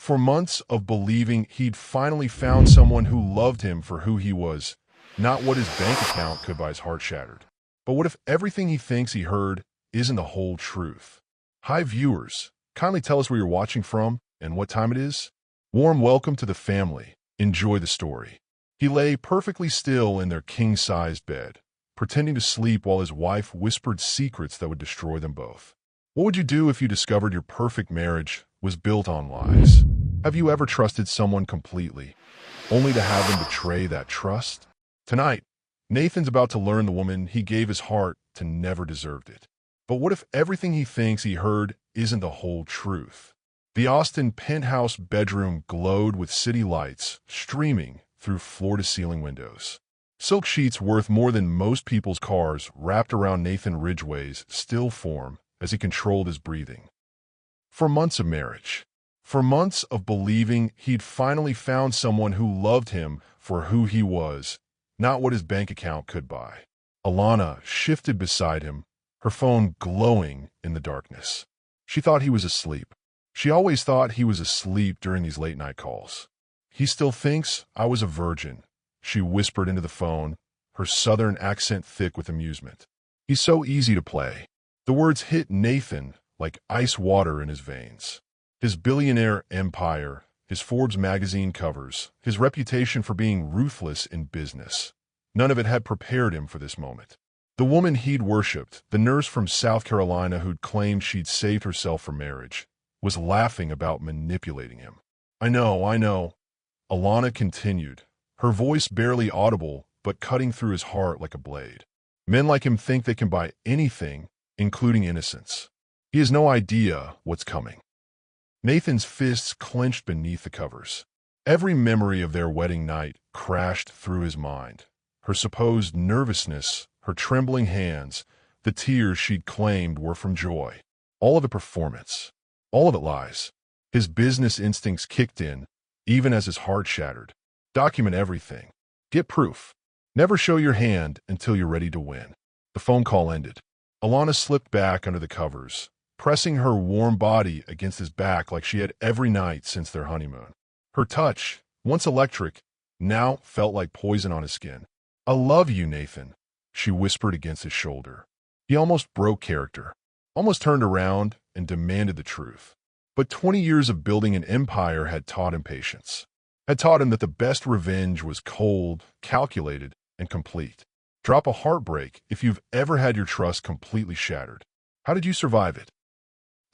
For months of believing he'd finally found someone who loved him for who he was, not what his bank account could buy, his heart shattered. But what if everything he thinks he heard isn't the whole truth? Hi viewers, kindly tell us where you're watching from and what time it is. Warm welcome to the family. Enjoy the story. He lay perfectly still in their king-sized bed, pretending to sleep while his wife whispered secrets that would destroy them both. What would you do if you discovered your perfect marriage was built on lies? Have you ever trusted someone completely, only to have them betray that trust? Tonight, Nathan's about to learn the woman he gave his heart to never deserved it. But what if everything he thinks he heard isn't the whole truth? The Austin penthouse bedroom glowed with city lights streaming through floor-to-ceiling windows. Silk sheets worth more than most people's cars wrapped around Nathan Ridgway's still form as he controlled his breathing. For months of marriage, for months of believing he'd finally found someone who loved him for who he was, not what his bank account could buy. Alana shifted beside him, her phone glowing in the darkness. She thought he was asleep. She always thought he was asleep during these late-night calls. He still thinks I was a virgin, she whispered into the phone, her southern accent thick with amusement. He's so easy to play. The words hit Nathan like ice water in his veins. His billionaire empire, his Forbes magazine covers, his reputation for being ruthless in business. None of it had prepared him for this moment. The woman he'd worshipped, the nurse from South Carolina who'd claimed she'd saved herself for marriage, was laughing about manipulating him. I know, Alana continued, her voice barely audible but cutting through his heart like a blade. Men like him think they can buy anything, including innocence. He has no idea what's coming. Nathan's fists clenched beneath the covers. Every memory of their wedding night crashed through his mind. Her supposed nervousness, her trembling hands, the tears she'd claimed were from joy. All of it performance. All of it lies. His business instincts kicked in, even as his heart shattered. Document everything. Get proof. Never show your hand until you're ready to win. The phone call ended. Alana slipped back under the covers, pressing her warm body against his back like she had every night since their honeymoon. Her touch, once electric, now felt like poison on his skin. I love you, Nathan, she whispered against his shoulder. He almost broke character, almost turned around and demanded the truth. But 20 years of building an empire had taught him patience, had taught him that the best revenge was cold, calculated, and complete. Drop a heartbreak if you've ever had your trust completely shattered. How did you survive it?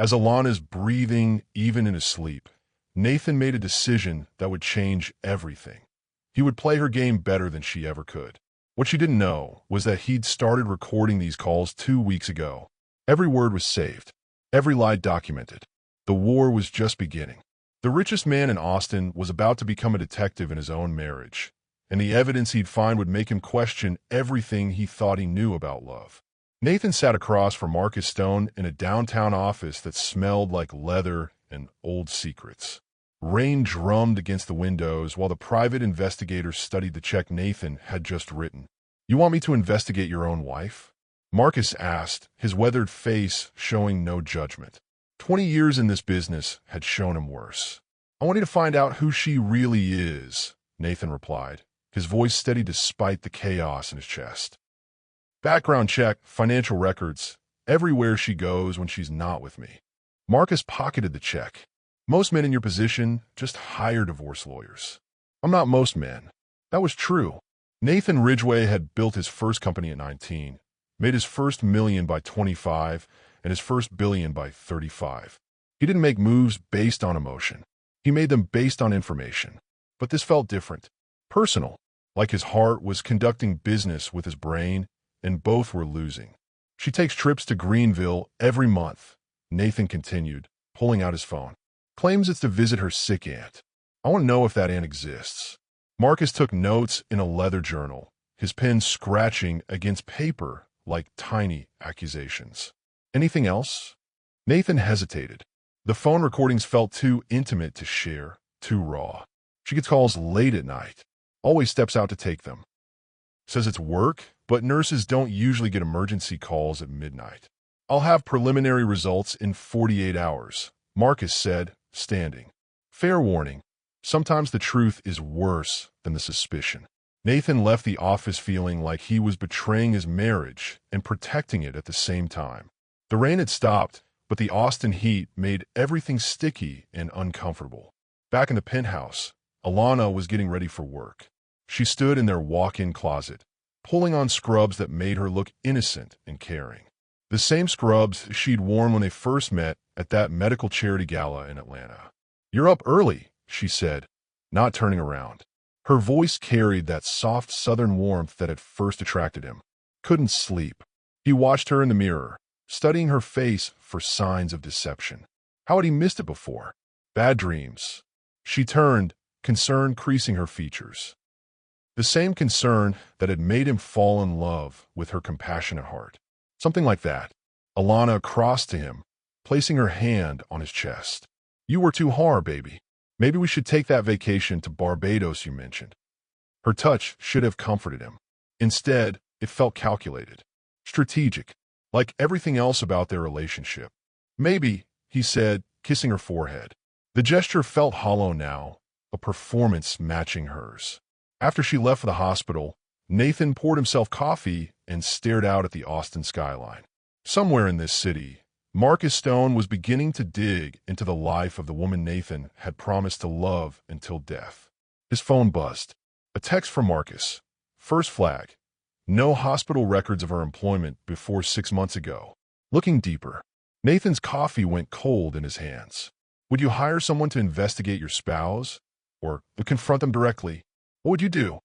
As Alana's breathing even in his sleep, Nathan made a decision that would change everything. He would play her game better than she ever could. What she didn't know was that he'd started recording these calls 2 weeks ago. Every word was saved, every lie documented. The war was just beginning. The richest man in Austin was about to become a detective in his own marriage, and the evidence he'd find would make him question everything he thought he knew about love. Nathan sat across from Marcus Stone in a downtown office that smelled like leather and old secrets. Rain drummed against the windows while the private investigator studied the check Nathan had just written. You want me to investigate your own wife? Marcus asked, his weathered face showing no judgment. 20 years in this business had shown him worse. I want you to find out who she really is, Nathan replied, his voice steady despite the chaos in his chest. Background check, financial records, everywhere she goes when she's not with me. Marcus pocketed the check. Most men in your position just hire divorce lawyers. I'm not most men. That was true. Nathan Ridgway had built his first company at 19, made his first million by 25, and his first billion by 35. He didn't make moves based on emotion. He made them based on information. But this felt different. Personal. Like his heart was conducting business with his brain, and both were losing. She takes trips to Greenville every month, Nathan continued, pulling out his phone. Claims it's to visit her sick aunt. I want to know if that aunt exists. Marcus took notes in a leather journal, his pen scratching against paper like tiny accusations. Anything else? Nathan hesitated. The phone recordings felt too intimate to share, too raw. She gets calls late at night, always steps out to take them. Says it's work, but nurses don't usually get emergency calls at midnight. I'll have preliminary results in 48 hours, Marcus said, standing. Fair warning, sometimes the truth is worse than the suspicion. Nathan left the office feeling like he was betraying his marriage and protecting it at the same time. The rain had stopped, but the Austin heat made everything sticky and uncomfortable. Back in the penthouse, Alana was getting ready for work. She stood in their walk-in closet, pulling on scrubs that made her look innocent and caring. The same scrubs she'd worn when they first met at that medical charity gala in Atlanta. "You're up early," she said, not turning around. Her voice carried that soft southern warmth that had first attracted him. Couldn't sleep. He watched her in the mirror, studying her face for signs of deception. How had he missed it before? Bad dreams. She turned, concern creasing her features. The same concern that had made him fall in love with her compassionate heart. Something like that. Alana crossed to him, placing her hand on his chest. "You were too hard, baby. Maybe we should take that vacation to Barbados you mentioned." Her touch should have comforted him. Instead, it felt calculated, strategic, like everything else about their relationship. "Maybe," he said, kissing her forehead. The gesture felt hollow now, a performance matching hers. After she left for the hospital, Nathan poured himself coffee and stared out at the Austin skyline. Somewhere in this city, Marcus Stone was beginning to dig into the life of the woman Nathan had promised to love until death. His phone buzzed. A text from Marcus. First flag. No hospital records of her employment before 6 months ago. Looking deeper, Nathan's coffee went cold in his hands. Would you hire someone to investigate your spouse? Or confront them directly? What would you do?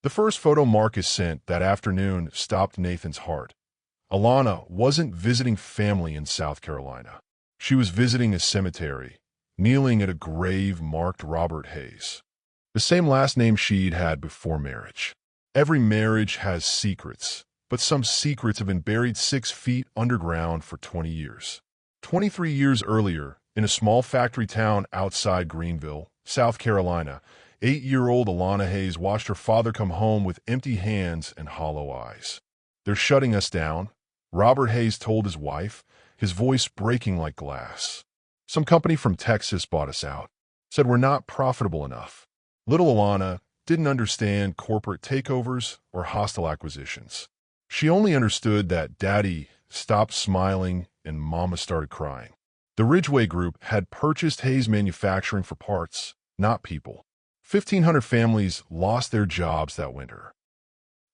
The first photo Marcus sent that afternoon stopped Nathan's heart. Alana wasn't visiting family in South Carolina. She was visiting a cemetery, kneeling at a grave marked Robert Hayes. The same last name she'd had before marriage. Every marriage has secrets, but some secrets have been buried 6 feet underground for 20 years. 23 years earlier, in a small factory town outside Greenville, South Carolina, 8-year-old Alana Hayes watched her father come home with empty hands and hollow eyes. "They're shutting us down," Robert Hayes told his wife, his voice breaking like glass. "Some company from Texas bought us out, said we're not profitable enough." Little Alana didn't understand corporate takeovers or hostile acquisitions. She only understood that Daddy stopped smiling and Mama started crying. The Ridgeway Group had purchased Hayes Manufacturing for parts, not people. 1,500 families lost their jobs that winter.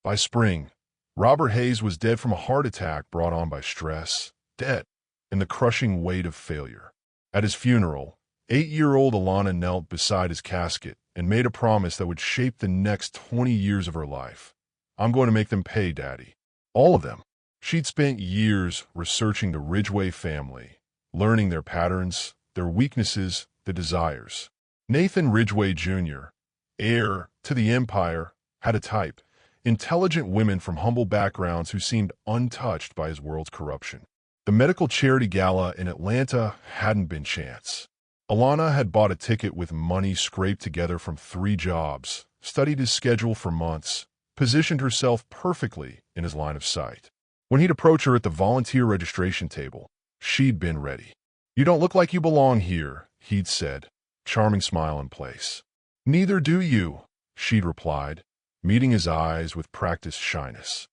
By spring, Robert Hayes was dead from a heart attack brought on by stress, debt, and the crushing weight of failure. At his funeral, 8-year-old Alana knelt beside his casket and made a promise that would shape the next 20 years of her life. "I'm going to make them pay, Daddy. All of them." She'd spent years researching the Ridgeway family, learning their patterns, their weaknesses, their desires. Nathan Ridgeway Jr., heir to the empire, had a type. Intelligent women from humble backgrounds who seemed untouched by his world's corruption. The medical charity gala in Atlanta hadn't been chance. Alana had bought a ticket with money scraped together from 3 jobs, studied his schedule for months, positioned herself perfectly in his line of sight. When he'd approach her at the volunteer registration table, she'd been ready. "You don't look like you belong here," he'd said, charming smile in place. "Neither do you," she'd replied, meeting his eyes with practiced shyness.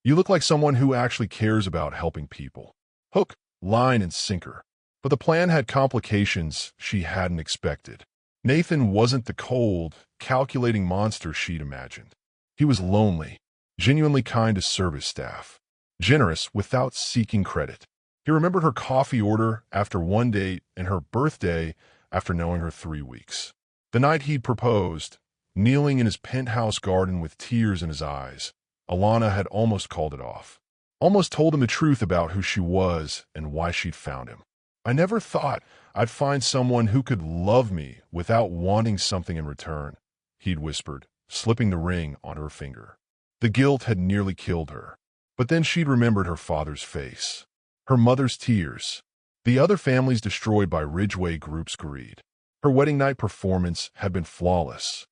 "You look like someone who actually cares about helping people." Hook, line, and sinker. But the plan had complications she hadn't expected. Nathan wasn't the cold, calculating monster she'd imagined. He was lonely, genuinely kind to service staff, generous without seeking credit. He remembered her coffee order after one date and her birthday after knowing her 3 weeks. The night he'd proposed, kneeling in his penthouse garden with tears in his eyes, Alana had almost called it off. Almost told him the truth about who she was and why she'd found him. "I never thought I'd find someone who could love me without wanting something in return," he'd whispered, slipping the ring on her finger. The guilt had nearly killed her. But then she'd remembered her father's face, her mother's tears, the other families destroyed by Ridgeway Group's greed. Her wedding night performance had been flawless.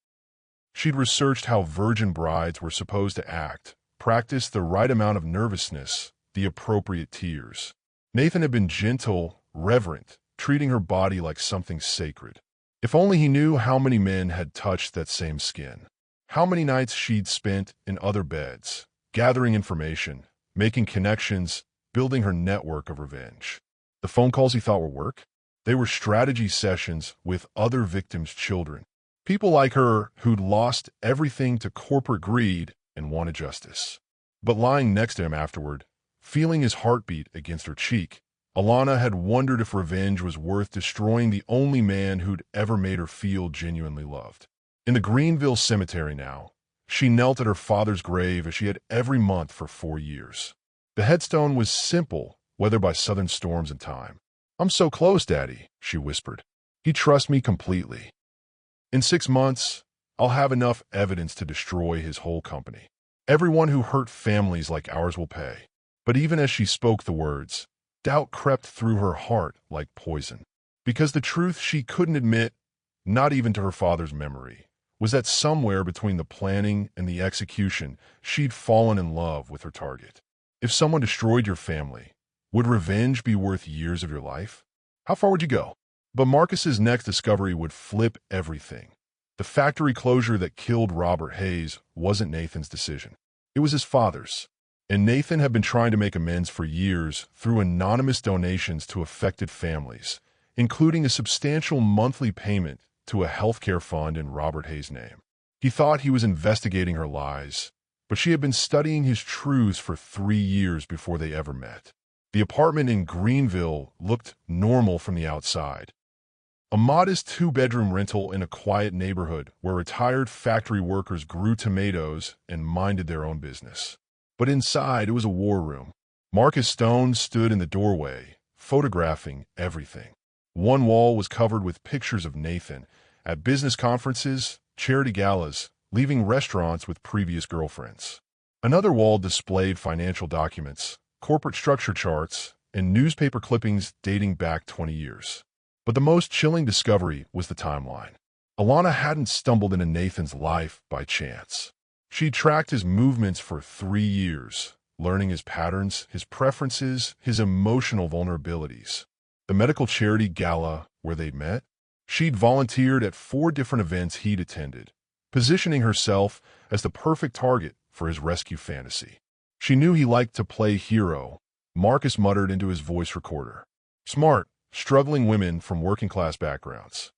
She'd researched how virgin brides were supposed to act, practiced the right amount of nervousness, the appropriate tears. Nathan had been gentle, reverent, treating her body like something sacred. If only he knew how many men had touched that same skin. How many nights she'd spent in other beds, gathering information, making connections, building her network of revenge. The phone calls he thought were work? They were strategy sessions with other victims' children. People like her who'd lost everything to corporate greed and wanted justice. But lying next to him afterward, feeling his heartbeat against her cheek, Alana had wondered if revenge was worth destroying the only man who'd ever made her feel genuinely loved. In the Greenville cemetery now, she knelt at her father's grave as she had every month for 4 years. The headstone was simple, weathered by southern storms and time. "I'm so close, Daddy," she whispered. "He trusts me completely. In 6 months, I'll have enough evidence to destroy his whole company. Everyone who hurt families like ours will pay." But even as she spoke the words, doubt crept through her heart like poison. Because the truth she couldn't admit, not even to her father's memory, was that somewhere between the planning and the execution, she'd fallen in love with her target. If someone destroyed your family, would revenge be worth years of your life? How far would you go? But Marcus's next discovery would flip everything. The factory closure that killed Robert Hayes wasn't Nathan's decision. It was his father's. And Nathan had been trying to make amends for years through anonymous donations to affected families, including a substantial monthly payment to a healthcare fund in Robert Hayes' name. He thought he was investigating her lies, but she had been studying his truths for 3 years before they ever met. The apartment in Greenville looked normal from the outside. A modest 2-bedroom rental in a quiet neighborhood where retired factory workers grew tomatoes and minded their own business. But inside, it was a war room. Marcus Stone stood in the doorway, photographing everything. One wall was covered with pictures of Nathan at business conferences, charity galas, leaving restaurants with previous girlfriends. Another wall displayed financial documents, corporate structure charts, and newspaper clippings dating back 20 years. But the most chilling discovery was the timeline. Alana hadn't stumbled into Nathan's life by chance. She'd tracked his movements for 3 years, learning his patterns, his preferences, his emotional vulnerabilities. The medical charity gala where they'd met, she'd volunteered at 4 different events he'd attended, positioning herself as the perfect target for his rescue fantasy. She knew he liked to play hero, Marcus muttered into his voice recorder. Smart, struggling women from working-class backgrounds.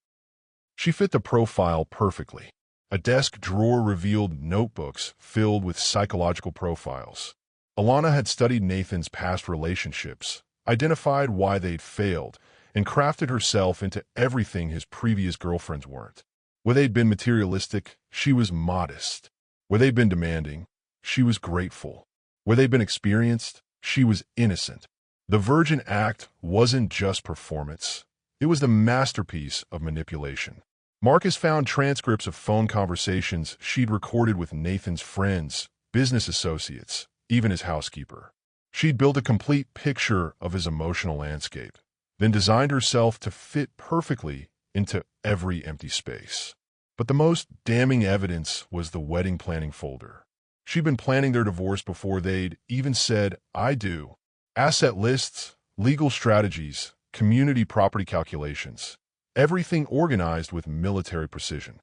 She fit the profile perfectly. A desk drawer revealed notebooks filled with psychological profiles. Alana had studied Nathan's past relationships, identified why they'd failed, and crafted herself into everything his previous girlfriends weren't. Where they'd been materialistic, she was modest. Where they'd been demanding, she was grateful. Where they'd been experienced, she was innocent. The Virgin Act wasn't just performance. It was the masterpiece of manipulation. Marcus found transcripts of phone conversations she'd recorded with Nathan's friends, business associates, even his housekeeper. She'd built a complete picture of his emotional landscape, then designed herself to fit perfectly into every empty space. But the most damning evidence was the wedding planning folder. She'd been planning their divorce before they'd even said, "I do." Asset lists, legal strategies, community property calculations. Everything organized with military precision.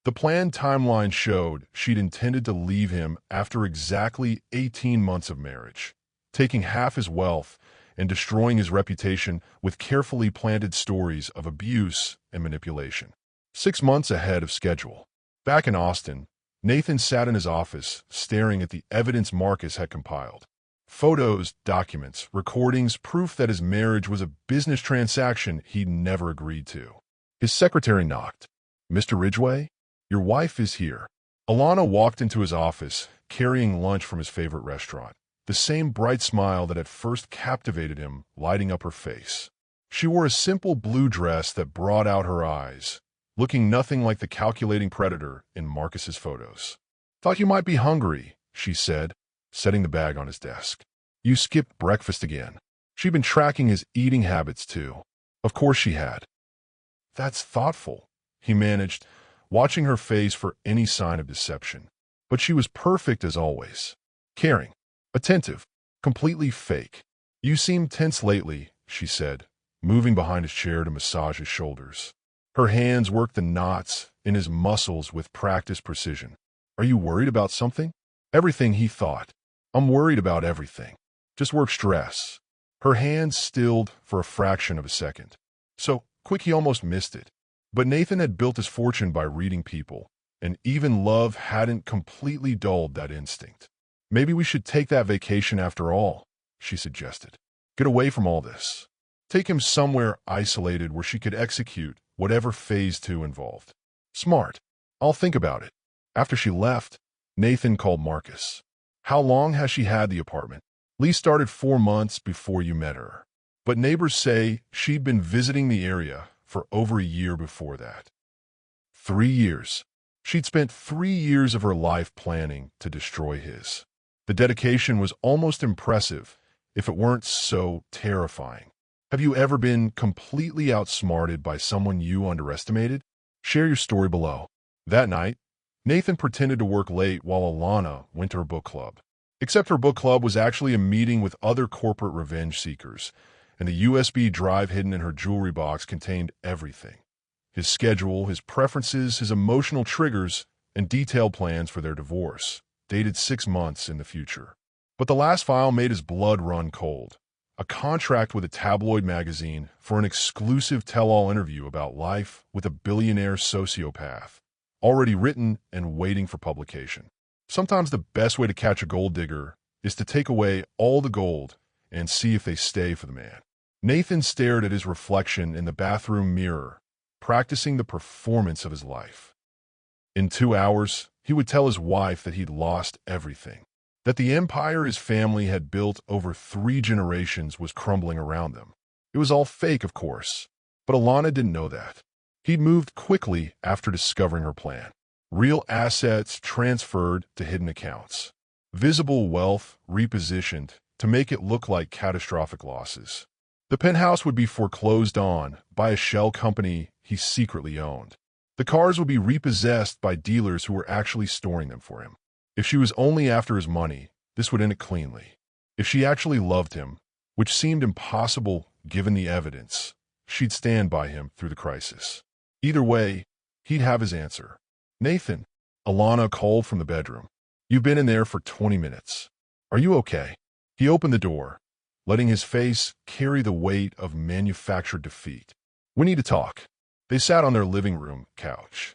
The planned timeline showed she'd intended to leave him after exactly 18 months of marriage, taking half his wealth and destroying his reputation with carefully planted stories of abuse and manipulation. 6 months ahead of schedule. Back in Austin, Nathan sat in his office, staring at the evidence Marcus had compiled. Photos, documents, recordings, proof that his marriage was a business transaction he'd never agreed to. His secretary knocked. "Mr. Ridgway, your wife is here." Alana walked into his office, carrying lunch from his favorite restaurant, the same bright smile that had first captivated him lighting up her face. She wore a simple blue dress that brought out her eyes, looking nothing like the calculating predator in Marcus's photos. "Thought you might be hungry," she said, setting the bag on his desk. "You skipped breakfast again." She'd been tracking his eating habits, too. Of course she had. "That's thoughtful," he managed, watching her face for any sign of deception. But she was perfect as always. Caring, attentive, completely fake. "You seem tense lately," she said, moving behind his chair to massage his shoulders. Her hands worked the knots in his muscles with practiced precision. Are you worried about something? Everything, he thought. I'm worried about everything. Just work stress. Her hands stilled for a fraction of a second. So quick he almost missed it. But Nathan had built his fortune by reading people, and even love hadn't completely dulled that instinct. Maybe we should take that vacation after all, she suggested. Get away from all this. Take him somewhere isolated where she could execute whatever phase 2 involved. Smart. I'll think about it. After she left, Nathan called Marcus. How long has she had the apartment? Lease started 4 months before you met her. But neighbors say she'd been visiting the area for over a year before that. 3 years. She'd spent 3 years of her life planning to destroy his. The dedication was almost impressive if it weren't so terrifying. Have you ever been completely outsmarted by someone you underestimated? Share your story below. That night, Nathan pretended to work late while Alana went to her book club. Except her book club was actually a meeting with other corporate revenge seekers, and the USB drive hidden in her jewelry box contained everything. His schedule, his preferences, his emotional triggers, and detailed plans for their divorce, dated 6 months in the future. But the last file made his blood run cold. A contract with a tabloid magazine for an exclusive tell-all interview about life with a billionaire sociopath, already written and waiting for publication. Sometimes the best way to catch a gold digger is to take away all the gold and see if they stay for the man. Nathan stared at his reflection in the bathroom mirror, practicing the performance of his life. In 2 hours, he would tell his wife that he'd lost everything, that the empire his family had built over 3 generations was crumbling around them. It was all fake, of course, but Alana didn't know that. He'd moved quickly after discovering her plan. Real assets transferred to hidden accounts. Visible wealth repositioned to make it look like catastrophic losses. The penthouse would be foreclosed on by a shell company he secretly owned. The cars would be repossessed by dealers who were actually storing them for him. If she was only after his money, this would end it cleanly. If she actually loved him, which seemed impossible given the evidence, she'd stand by him through the crisis. Either way, he'd have his answer. Nathan, Alana called from the bedroom. You've been in there for 20 minutes. Are you okay? He opened the door, letting his face carry the weight of manufactured defeat. We need to talk. They sat on their living room couch,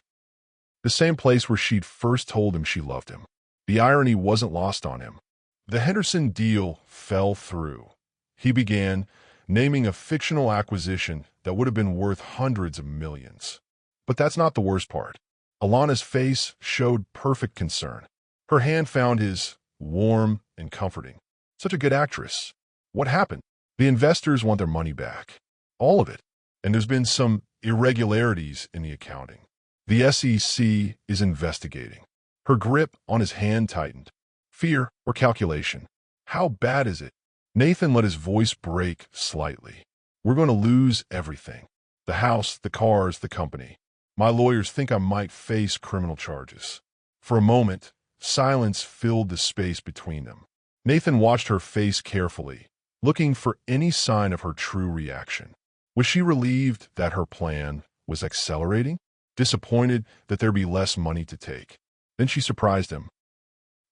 the same place where she'd first told him she loved him. The irony wasn't lost on him. The Henderson deal fell through. He began naming a fictional acquisition that would have been worth hundreds of millions. But that's not the worst part. Alana's face showed perfect concern. Her hand found his, warm and comforting. Such a good actress. What happened? The investors want their money back. All of it. And there's been some irregularities in the accounting. The SEC is investigating. Her grip on his hand tightened. Fear or calculation? How bad is it? Nathan let his voice break slightly. We're going to lose everything. The house, the cars, the company. My lawyers think I might face criminal charges. For a moment, silence filled the space between them. Nathan watched her face carefully, looking for any sign of her true reaction. Was she relieved that her plan was accelerating? Disappointed that there'd be less money to take? Then she surprised him.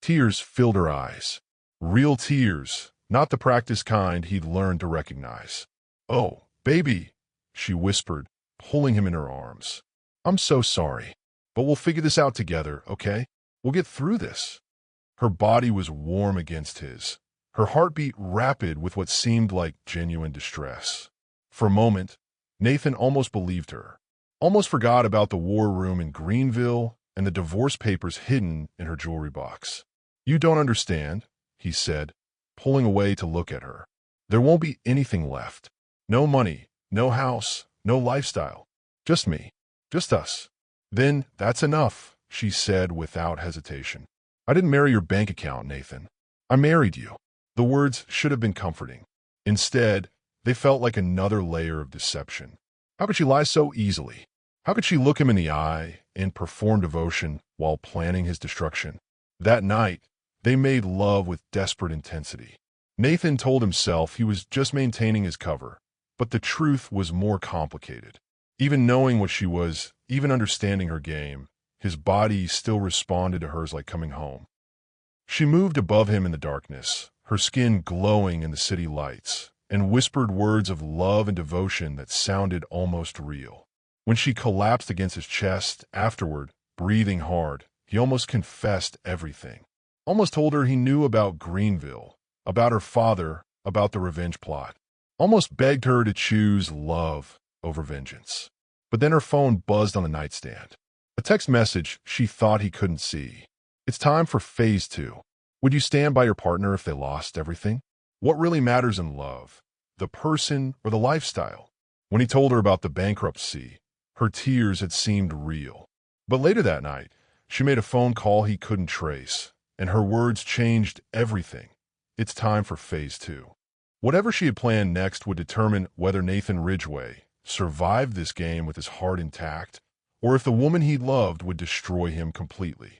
Tears filled her eyes. Real tears, not the practiced kind he'd learned to recognize. Oh, baby, she whispered, pulling him in her arms. I'm so sorry, but we'll figure this out together, okay? We'll get through this. Her body was warm against his, her heartbeat rapid with what seemed like genuine distress. For a moment, Nathan almost believed her, almost forgot about the war room in Greenville and the divorce papers hidden in her jewelry box. You don't understand, he said, pulling away to look at her. There won't be anything left. No money, no house, no lifestyle. Just me. Just us. Then that's enough, she said without hesitation. I didn't marry your bank account, Nathan. I married you. The words should have been comforting. Instead, they felt like another layer of deception. How could she lie so easily? How could she look him in the eye and perform devotion while planning his destruction? That night, they made love with desperate intensity. Nathan told himself he was just maintaining his cover, but the truth was more complicated. Even knowing what she was, even understanding her game, his body still responded to hers like coming home. She moved above him in the darkness, her skin glowing in the city lights, and whispered words of love and devotion that sounded almost real. When she collapsed against his chest afterward, breathing hard, he almost confessed everything. Almost told her he knew about Greenville, about her father, about the revenge plot. Almost begged her to choose love over vengeance. But then her phone buzzed on the nightstand. A text message she thought he couldn't see. It's time for phase 2. Would you stand by your partner if they lost everything? What really matters in love? The person or the lifestyle? When he told her about the bankruptcy, her tears had seemed real. But later that night, she made a phone call he couldn't trace, and her words changed everything. It's time for phase 2. Whatever she had planned next would determine whether Nathan Ridgway survived this game with his heart intact, or if the woman he loved would destroy him completely.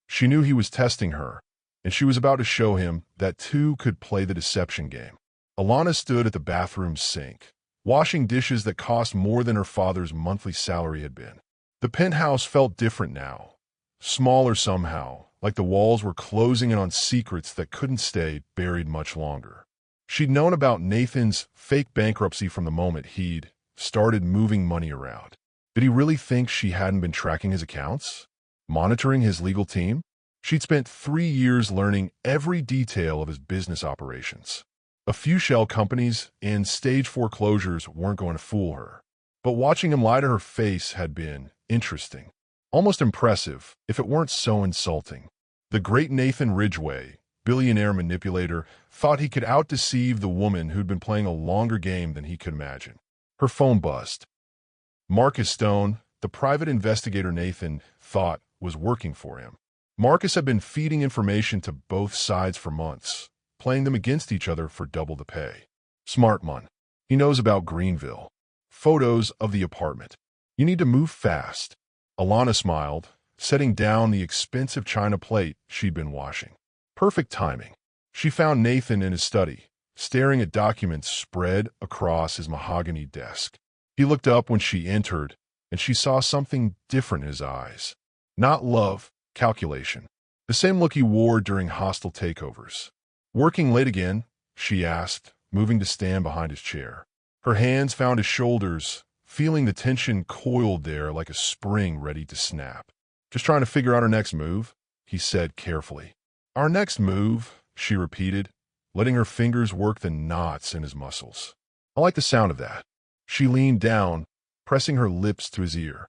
She knew he was testing her, and she was about to show him that two could play the deception game. Alana stood at the bathroom sink, washing dishes that cost more than her father's monthly salary had been. The penthouse felt different now, smaller somehow, like the walls were closing in on secrets that couldn't stay buried much longer. She'd known about Nathan's fake bankruptcy from the moment he'd started moving money around. Did he really think she hadn't been tracking his accounts? Monitoring his legal team? She'd spent 3 years learning every detail of his business operations. A few shell companies and stage foreclosures weren't going to fool her. But watching him lie to her face had been interesting. Almost impressive, if it weren't so insulting. The great Nathan Ridgway, billionaire manipulator, thought he could outdeceive the woman who'd been playing a longer game than he could imagine. Her phone buzzed. Marcus Stone, the private investigator Nathan thought was working for him. Marcus had been feeding information to both sides for months, playing them against each other for double the pay. Smart man. He knows about Greenville. Photos of the apartment. You need to move fast. Alana smiled, setting down the expensive china plate she'd been washing. Perfect timing. She found Nathan in his study, staring at documents spread across his mahogany desk. He looked up when she entered, and she saw something different in his eyes. Not love, calculation. The same look he wore during hostile takeovers. Working late again? She asked, moving to stand behind his chair. Her hands found his shoulders, feeling the tension coiled there like a spring ready to snap. Just trying to figure out our next move, he said carefully. Our next move, she repeated, letting her fingers work the knots in his muscles. I like the sound of that. She leaned down, pressing her lips to his ear.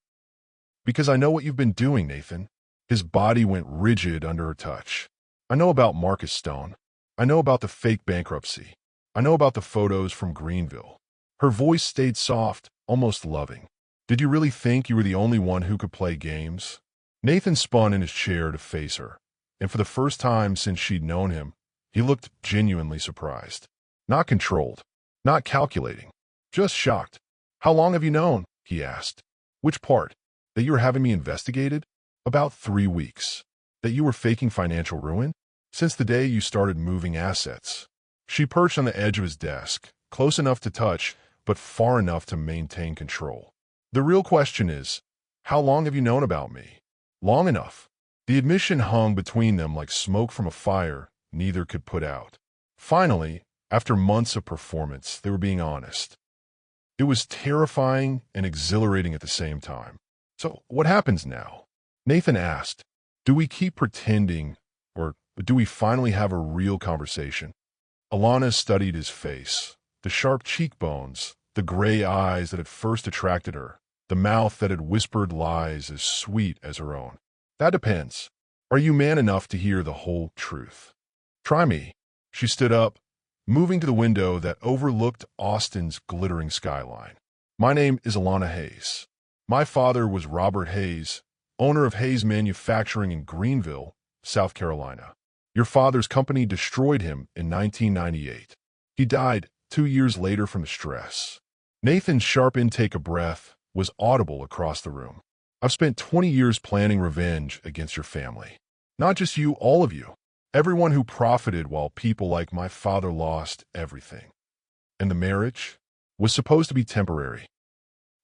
Because I know what you've been doing, Nathan. His body went rigid under her touch. I know about Marcus Stone. I know about the fake bankruptcy. I know about the photos from Greenville. Her voice stayed soft, almost loving. Did you really think you were the only one who could play games? Nathan spun in his chair to face her, and for the first time since she'd known him, he looked genuinely surprised. Not controlled, not calculating, just shocked. How long have you known? He asked. Which part? That you were having me investigated? About 3 weeks. That you were faking financial ruin? Since the day you started moving assets. She perched on the edge of his desk, close enough to touch, but far enough to maintain control. The real question is, how long have you known about me? Long enough. The admission hung between them like smoke from a fire neither could put out. Finally, after months of performance, they were being honest. It was terrifying and exhilarating at the same time. So, what happens now? Nathan asked. Do we keep pretending, or do we finally have a real conversation? Alana studied his face, the sharp cheekbones, the gray eyes that had first attracted her, the mouth that had whispered lies as sweet as her own. That depends. Are you man enough to hear the whole truth? Try me. She stood up, moving to the window that overlooked Austin's glittering skyline. My name is Alana Hayes. My father was Robert Hayes, owner of Hayes Manufacturing in Greenville, South Carolina. Your father's company destroyed him in 1998. He died 2 years later from the stress. Nathan's sharp intake of breath was audible across the room. I've spent 20 years planning revenge against your family. Not just you, all of you. Everyone who profited while people like my father lost everything. And the marriage was supposed to be temporary.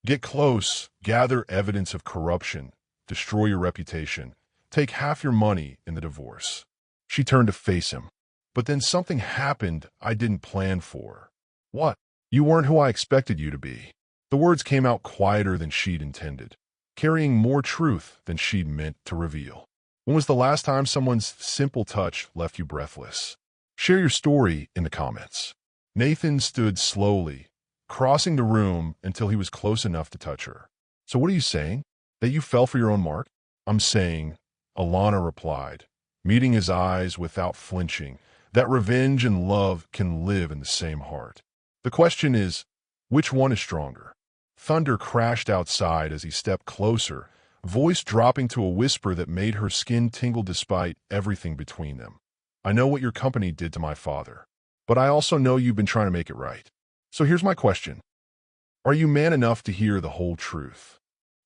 Get close, gather evidence of corruption, destroy your reputation, take half your money in the divorce. She turned to face him. But then something happened I didn't plan for. What? You weren't who I expected you to be. The words came out quieter than she'd intended, carrying more truth than she'd meant to reveal. When was the last time someone's simple touch left you breathless? Share your story in the comments. Nathan stood slowly, crossing the room until he was close enough to touch her. So what are you saying? That you fell for your own mark? I'm saying, Alana replied, meeting his eyes without flinching, that revenge and love can live in the same heart. The question is, which one is stronger? Thunder crashed outside as he stepped closer, voice dropping to a whisper that made her skin tingle despite everything between them. I know what your company did to my father, but I also know you've been trying to make it right. So here's my question. Are you man enough to hear the whole truth?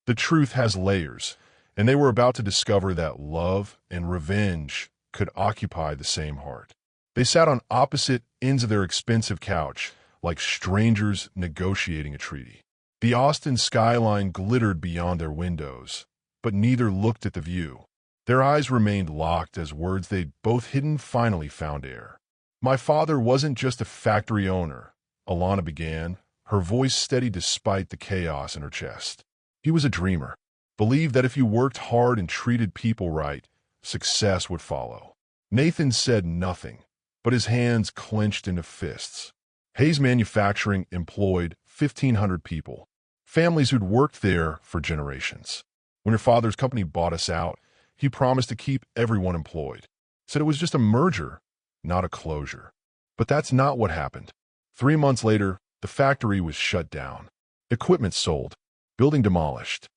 The truth has layers, and they were about to discover that love and revenge could occupy the same heart. They sat on opposite ends of their expensive couch, like strangers negotiating a treaty. The Austin skyline glittered beyond their windows, but neither looked at the view. Their eyes remained locked as words they'd both hidden finally found air. My father wasn't just a factory owner, Alana began, her voice steady despite the chaos in her chest. He was a dreamer, believed that if you worked hard and treated people right, success would follow. Nathan said nothing, but his hands clenched into fists. Hayes Manufacturing employed 1,500 people, families who'd worked there for generations. When your father's company bought us out, he promised to keep everyone employed. Said it was just a merger, not a closure. But that's not what happened. 3 months later, the factory was shut down. Equipment sold, building demolished.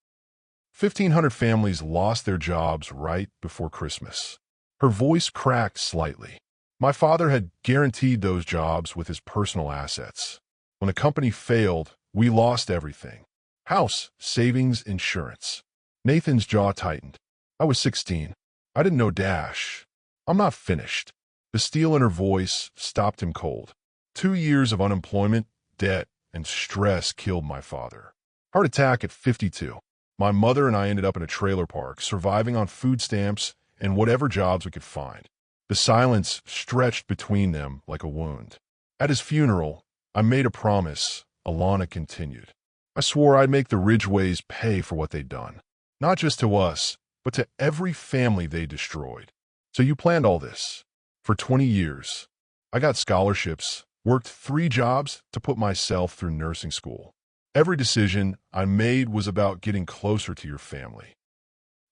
1,500 families lost their jobs right before Christmas. Her voice cracked slightly. My father had guaranteed those jobs with his personal assets. When the company failed, we lost everything. House, savings, insurance. Nathan's jaw tightened. I was 16. I didn't know Dash. I'm not finished. The steel in her voice stopped him cold. 2 years of unemployment, debt, and stress killed my father. Heart attack at 52. My mother and I ended up in a trailer park, surviving on food stamps and whatever jobs we could find. The silence stretched between them like a wound. At his funeral, I made a promise, Alana continued. I swore I'd make the Ridgeways pay for what they'd done. Not just to us, but to every family they destroyed. So you planned all this. For 20 years. I got scholarships, worked 3 jobs to put myself through nursing school. Every decision I made was about getting closer to your family.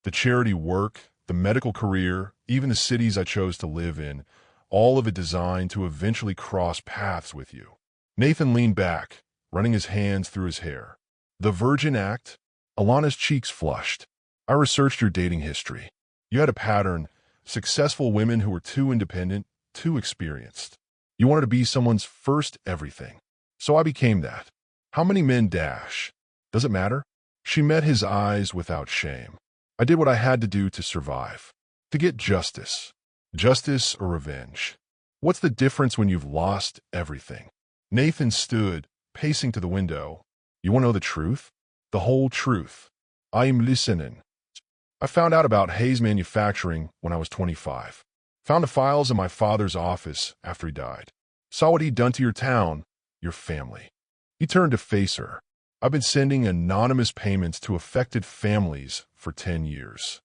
The charity work, the medical career, even the cities I chose to live in, all of it designed to eventually cross paths with you. Nathan leaned back, running his hands through his hair. The Virgin Act? Alana's cheeks flushed. I researched your dating history. You had a pattern, successful women who were too independent, too experienced. You wanted to be someone's first everything. So I became that. How many men dash? Does it matter? She met his eyes without shame. I did what I had to do to survive. To get justice. Justice or revenge. What's the difference when you've lost everything? Nathan stood, pacing to the window. You want to know the truth? The whole truth. I'm listening. I found out about Hayes Manufacturing when I was 25. Found the files in my father's office after he died. Saw what he'd done to your town, your family. He turned to face her. I've been sending anonymous payments to affected families for 10 years.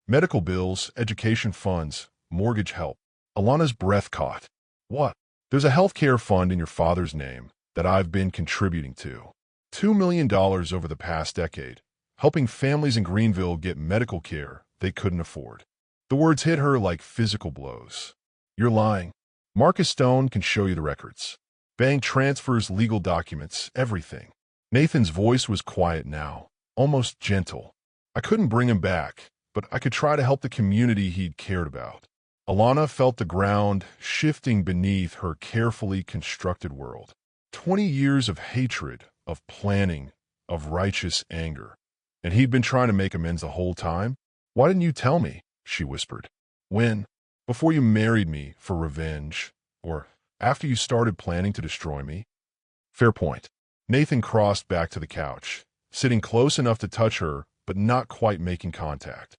Medical bills, education funds, mortgage help. Alana's breath caught. What? There's a healthcare fund in your father's name that I've been contributing to. $2 million over the past decade, helping families in Greenville get medical care they couldn't afford. The words hit her like physical blows. You're lying. Marcus Stone can show you the records. Bank transfers, legal documents, everything. Nathan's voice was quiet now, almost gentle. I couldn't bring him back, but I could try to help the community he'd cared about. Alana felt the ground shifting beneath her carefully constructed world. 20 years of hatred, of planning, of righteous anger. And he'd been trying to make amends the whole time? Why didn't you tell me? She whispered. When? Before you married me for revenge? Or after you started planning to destroy me? Fair point. Nathan crossed back to the couch, sitting close enough to touch her, but not quite making contact.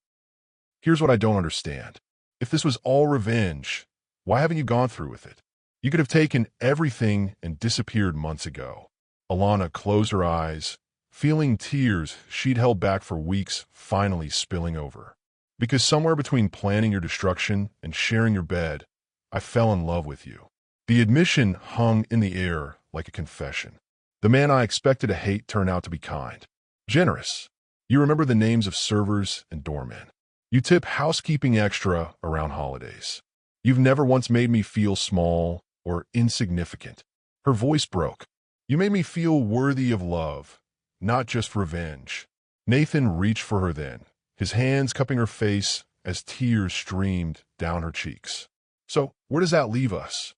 Here's what I don't understand. If this was all revenge, why haven't you gone through with it? You could have taken everything and disappeared months ago. Alana closed her eyes, feeling tears she'd held back for weeks finally spilling over. Because somewhere between planning your destruction and sharing your bed, I fell in love with you. The admission hung in the air like a confession. The man I expected to hate turned out to be kind, generous. You remember the names of servers and doormen. You tip housekeeping extra around holidays. You've never once made me feel small or insignificant. Her voice broke. You made me feel worthy of love, not just revenge. Nathan reached for her then, his hands cupping her face as tears streamed down her cheeks. So, where does that leave us?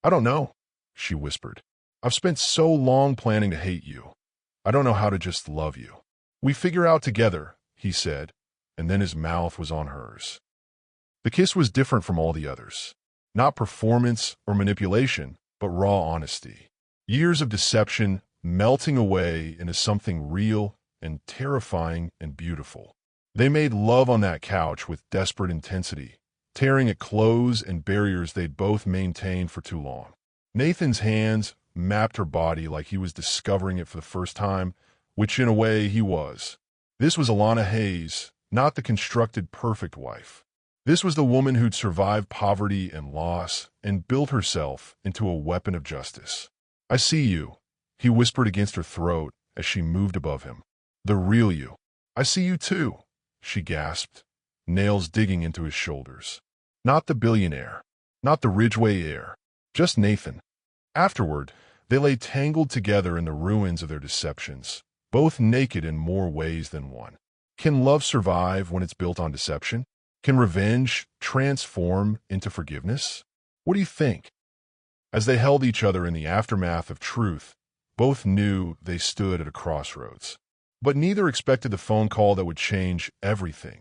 I don't know, she whispered. I've spent so long planning to hate you. I don't know how to just love you. We figure out together, he said, and then his mouth was on hers. The kiss was different from all the others. Not performance or manipulation, but raw honesty. Years of deception melting away into something real and terrifying and beautiful. They made love on that couch with desperate intensity, tearing at clothes and barriers they'd both maintained for too long. Nathan's hands mapped her body like he was discovering it for the first time, which in a way he was. This was Alana Hayes, not the constructed perfect wife. This was the woman who'd survived poverty and loss and built herself into a weapon of justice. I see you, he whispered against her throat as she moved above him. The real you. I see you too, she gasped, nails digging into his shoulders. Not the billionaire, not the Ridgeway heir, just Nathan. Afterward, they lay tangled together in the ruins of their deceptions, both naked in more ways than one. Can love survive when it's built on deception? Can revenge transform into forgiveness? What do you think? As they held each other in the aftermath of truth, both knew they stood at a crossroads. But neither expected the phone call that would change everything.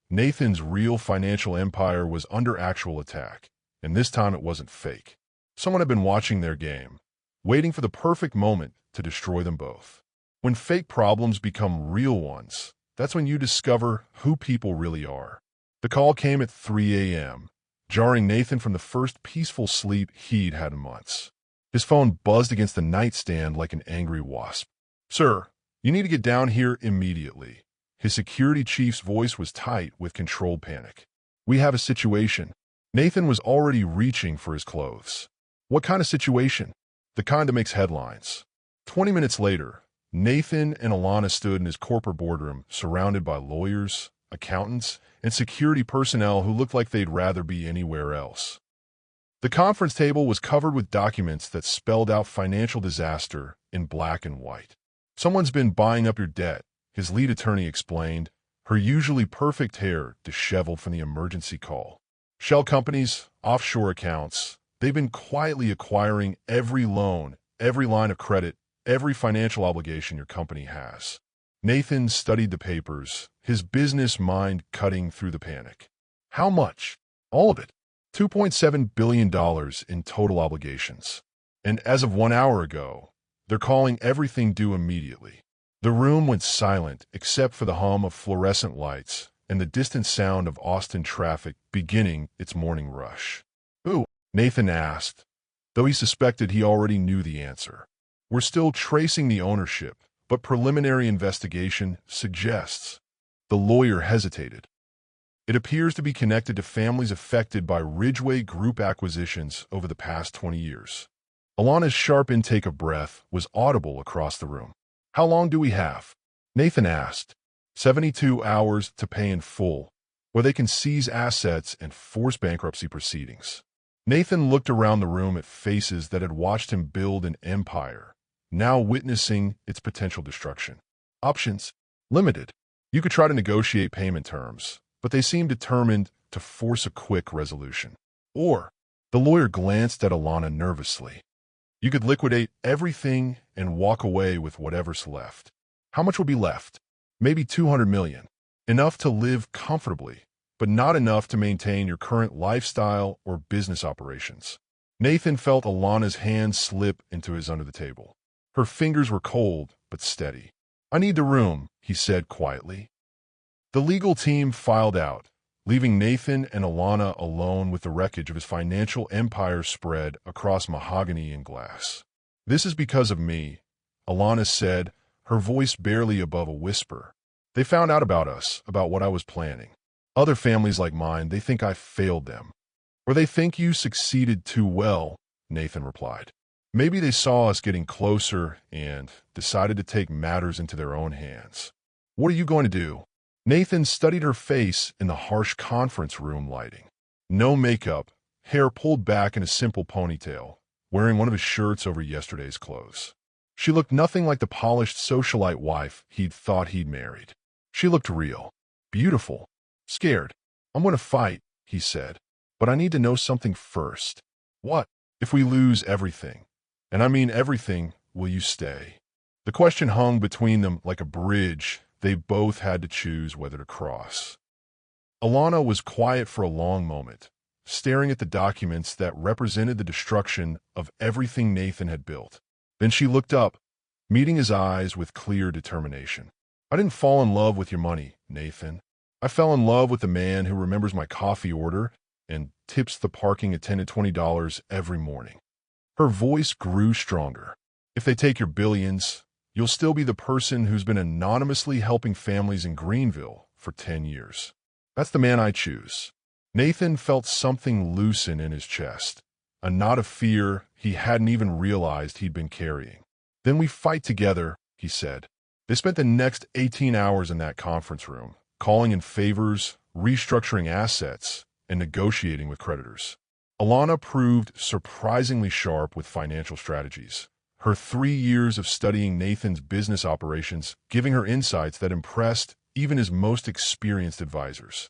Nathan's real financial empire was under actual attack, and this time it wasn't fake. Someone had been watching their game, waiting for the perfect moment to destroy them both. When fake problems become real ones, that's when you discover who people really are. The call came at 3 a.m., jarring Nathan from the first peaceful sleep he'd had in months. His phone buzzed against the nightstand like an angry wasp. Sir, you need to get down here immediately. His security chief's voice was tight with controlled panic. We have a situation. Nathan was already reaching for his clothes. What kind of situation? The kind that makes headlines. 20 minutes later, Nathan and Alana stood in his corporate boardroom, surrounded by lawyers, accountants, and security personnel who looked like they'd rather be anywhere else. The conference table was covered with documents that spelled out financial disaster in black and white. Someone's been buying up your debt, his lead attorney explained, her usually perfect hair disheveled from the emergency call. Shell companies, offshore accounts, they've been quietly acquiring every loan, every line of credit, every financial obligation your company has. Nathan studied the papers, his business mind cutting through the panic. How much? All of it. $2.7 billion in total obligations. And as of 1 hour ago, they're calling everything due immediately. The room went silent except for the hum of fluorescent lights and the distant sound of Austin traffic beginning its morning rush. Who? Nathan asked, though he suspected he already knew the answer. We're still tracing the ownership, but preliminary investigation suggests. The lawyer hesitated. It appears to be connected to families affected by Ridgeway Group acquisitions over the past 20 years. Alana's sharp intake of breath was audible across the room. How long do we have? Nathan asked. 72 hours to pay in full, or they can seize assets and force bankruptcy proceedings. Nathan looked around the room at faces that had watched him build an empire, now witnessing its potential destruction. Options? Limited. You could try to negotiate payment terms, but they seemed determined to force a quick resolution. Or, the lawyer glanced at Alana nervously. You could liquidate everything and walk away with whatever's left. How much would be left? Maybe $200 million. Enough to live comfortably, but not enough to maintain your current lifestyle or business operations. Nathan felt Alana's hand slip into his under the table. Her fingers were cold, but steady. "I need the room," he said quietly. The legal team filed out, leaving Nathan and Alana alone with the wreckage of his financial empire spread across mahogany and glass. "This is because of me," Alana said, her voice barely above a whisper. "They found out about us, about what I was planning. Other families like mine, they think I failed them. Or they think you succeeded too well," Nathan replied. "Maybe they saw us getting closer and decided to take matters into their own hands. What are you going to do?" Nathan studied her face in the harsh conference room lighting. No makeup, hair pulled back in a simple ponytail, wearing one of his shirts over yesterday's clothes. She looked nothing like the polished socialite wife he'd thought he'd married. She looked real, beautiful, scared. "I'm going to fight," he said, "but I need to know something first." "What? If we lose everything, and I mean everything, will you stay?" The question hung between them like a bridge they both had to choose whether to cross. Alana was quiet for a long moment, staring at the documents that represented the destruction of everything Nathan had built. Then she looked up, meeting his eyes with clear determination. "I didn't fall in love with your money, Nathan. I fell in love with the man who remembers my coffee order and tips the parking attendant $20 every morning." Her voice grew stronger. "If they take your billions, you'll still be the person who's been anonymously helping families in Greenville for 10 years. That's the man I choose." Nathan felt something loosen in his chest, a knot of fear he hadn't even realized he'd been carrying. "Then we fight together," he said. They spent the next 18 hours in that conference room, calling in favors, restructuring assets, and negotiating with creditors. Alana proved surprisingly sharp with financial strategies, her 3 years of studying Nathan's business operations giving her insights that impressed even his most experienced advisors.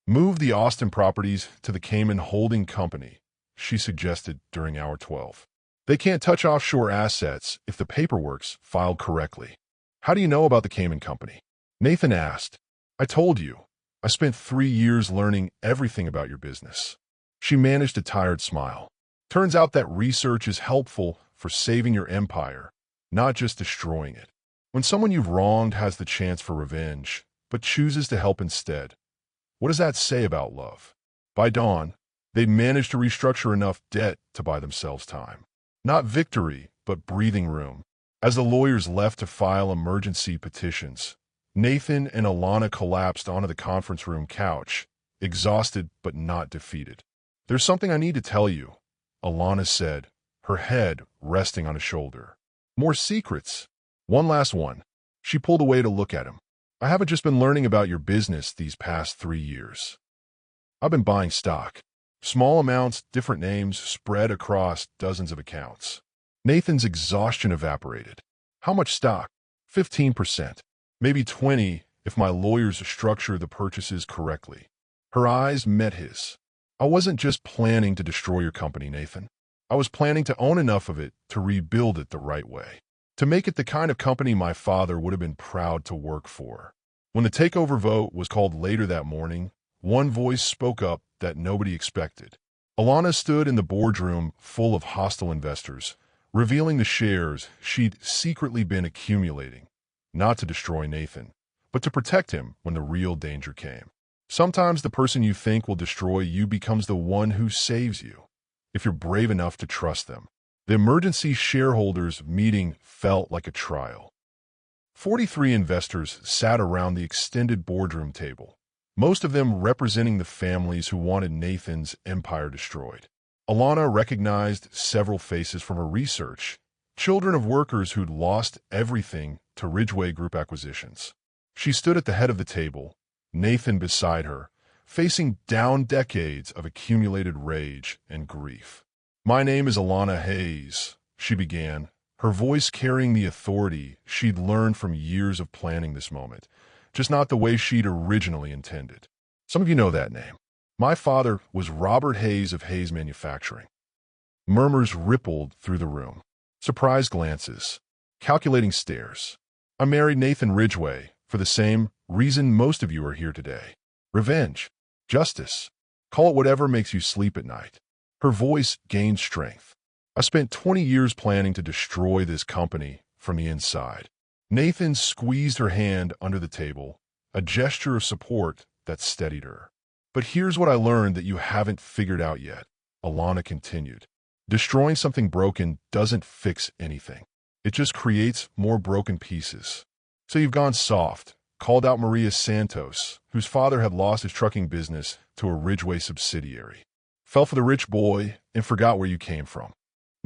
"Move the Austin properties to the Cayman Holding Company," she suggested during hour 12. "They can't touch offshore assets if the paperwork's filed correctly." "How do you know about the Cayman Company?" Nathan asked. "I told you. I spent 3 years learning everything about your business." She managed a tired smile. "Turns out that research is helpful for saving your empire, not just destroying it. When someone you've wronged has the chance for revenge, but chooses to help instead, what does that say about love?" By dawn, they'd managed to restructure enough debt to buy themselves time. Not victory, but breathing room. As the lawyers left to file emergency petitions, Nathan and Alana collapsed onto the conference room couch, exhausted but not defeated. "There's something I need to tell you," Alana said, her head resting on his shoulder. "More secrets." "One last one." She pulled away to look at him. "I haven't just been learning about your business these past 3 years. I've been buying stock. Small amounts, different names, spread across dozens of accounts." Nathan's exhaustion evaporated. "How much stock?" 15%. Maybe 20 if my lawyers structure the purchases correctly. Her eyes met his. "I wasn't just planning to destroy your company, Nathan. I was planning to own enough of it to rebuild it the right way. To make it the kind of company my father would have been proud to work for." When the takeover vote was called later that morning, one voice spoke up that nobody expected. Alana stood in the boardroom full of hostile investors, revealing the shares she'd secretly been accumulating, not to destroy Nathan, but to protect him when the real danger came. Sometimes the person you think will destroy you becomes the one who saves you, if you're brave enough to trust them. The emergency shareholders meeting felt like a trial. 43 investors sat around the extended boardroom table, most of them representing the families who wanted Nathan's empire destroyed. Alana recognized several faces from her research, children of workers who'd lost everything to Ridgeway Group acquisitions. She stood at the head of the table, Nathan beside her, facing down decades of accumulated rage and grief. "My name is Alana Hayes," she began, her voice carrying the authority she'd learned from years of planning this moment, just not the way she'd originally intended. "Some of you know that name. My father was Robert Hayes of Hayes Manufacturing." Murmurs rippled through the room. Surprised glances. Calculating stares. "I married Nathan Ridgeway for the same reason most of you are here today. Revenge. Justice. Call it whatever makes you sleep at night." Her voice gained strength. I spent 20 years planning to destroy this company from the inside. Nathan squeezed her hand under the table, a gesture of support that steadied her. But here's what I learned that you haven't figured out yet, Alana continued. Destroying something broken doesn't fix anything. It just creates more broken pieces. So you've gone soft, called out Maria Santos, whose father had lost his trucking business to a Ridgeway subsidiary. Fell for the rich boy and forgot where you came from.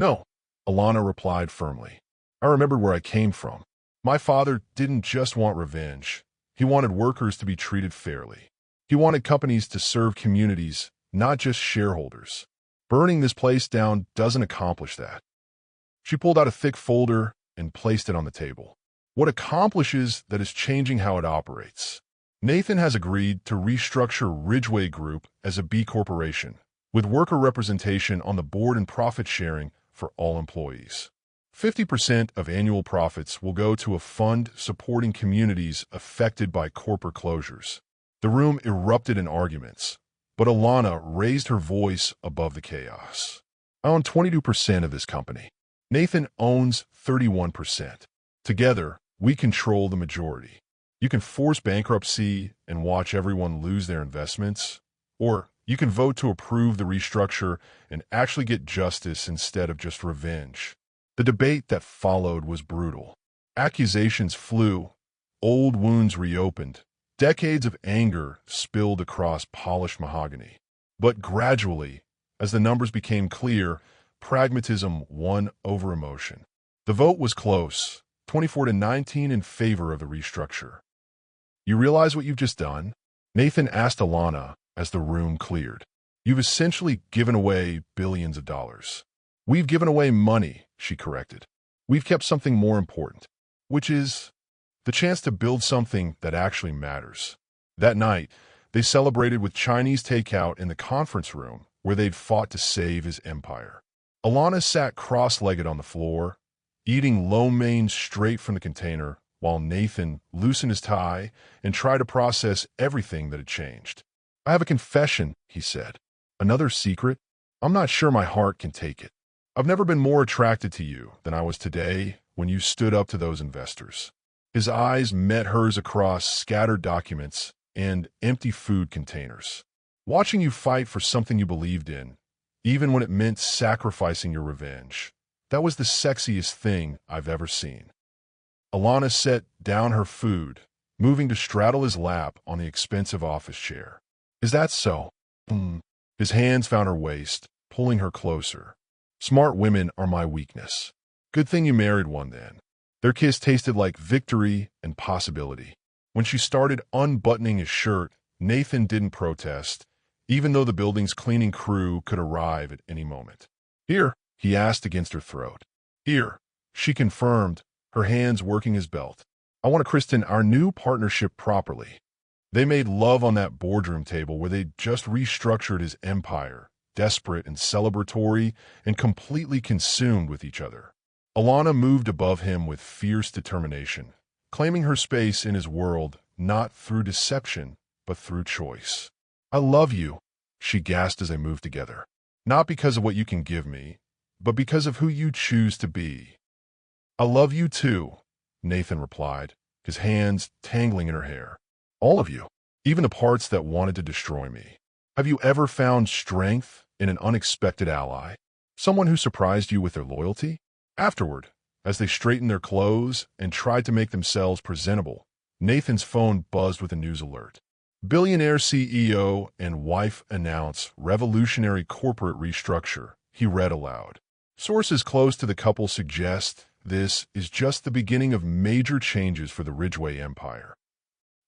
No, Alana replied firmly. I remembered where I came from. My father didn't just want revenge. He wanted workers to be treated fairly. He wanted companies to serve communities, not just shareholders. Burning this place down doesn't accomplish that. She pulled out a thick folder and placed it on the table. What accomplishes that is changing how it operates. Nathan has agreed to restructure Ridgeway Group as a B corporation, with worker representation on the board and profit sharing for all employees. 50% of annual profits will go to a fund supporting communities affected by corporate closures. The room erupted in arguments, but Alana raised her voice above the chaos. I own 22% of this company. Nathan owns 31%. Together, we control the majority. You can force bankruptcy and watch everyone lose their investments, or you can vote to approve the restructure and actually get justice instead of just revenge. The debate that followed was brutal. Accusations flew, old wounds reopened, decades of anger spilled across polished mahogany. But gradually, as the numbers became clear, pragmatism won over emotion. The vote was close, 24-19 in favor of the restructure. You realize what you've just done? Nathan asked Alana as the room cleared. You've essentially given away billions of dollars. We've given away money, she corrected. We've kept something more important, which is the chance to build something that actually matters. That night, they celebrated with Chinese takeout in the conference room where they'd fought to save his empire. Alana sat cross-legged on the floor, eating lo mein straight from the container, while Nathan loosened his tie and tried to process everything that had changed. I have a confession, he said. Another secret? I'm not sure my heart can take it. I've never been more attracted to you than I was today when you stood up to those investors. His eyes met hers across scattered documents and empty food containers. Watching you fight for something you believed in, even when it meant sacrificing your revenge, that was the sexiest thing I've ever seen. Alana set down her food, moving to straddle his lap on the expensive office chair. Is that so? His hands found her waist, pulling her closer. Smart women are my weakness. Good thing you married one then. Their kiss tasted like victory and possibility. When she started unbuttoning his shirt, Nathan didn't protest, even though the building's cleaning crew could arrive at any moment. Here, he asked against her throat. Here, she confirmed, her hands working his belt. I want to christen our new partnership properly. They made love on that boardroom table where they'd just restructured his empire, desperate and celebratory and completely consumed with each other. Alana moved above him with fierce determination, claiming her space in his world not through deception, but through choice. I love you, she gasped as they moved together. Not because of what you can give me, but because of who you choose to be. I love you too, Nathan replied, his hands tangling in her hair. All of you, even the parts that wanted to destroy me. Have you ever found strength in an unexpected ally? Someone who surprised you with their loyalty? Afterward, as they straightened their clothes and tried to make themselves presentable, Nathan's phone buzzed with a news alert. Billionaire CEO and wife announce revolutionary corporate restructure, he read aloud. Sources close to the couple suggest this is just the beginning of major changes for the Ridgeway empire.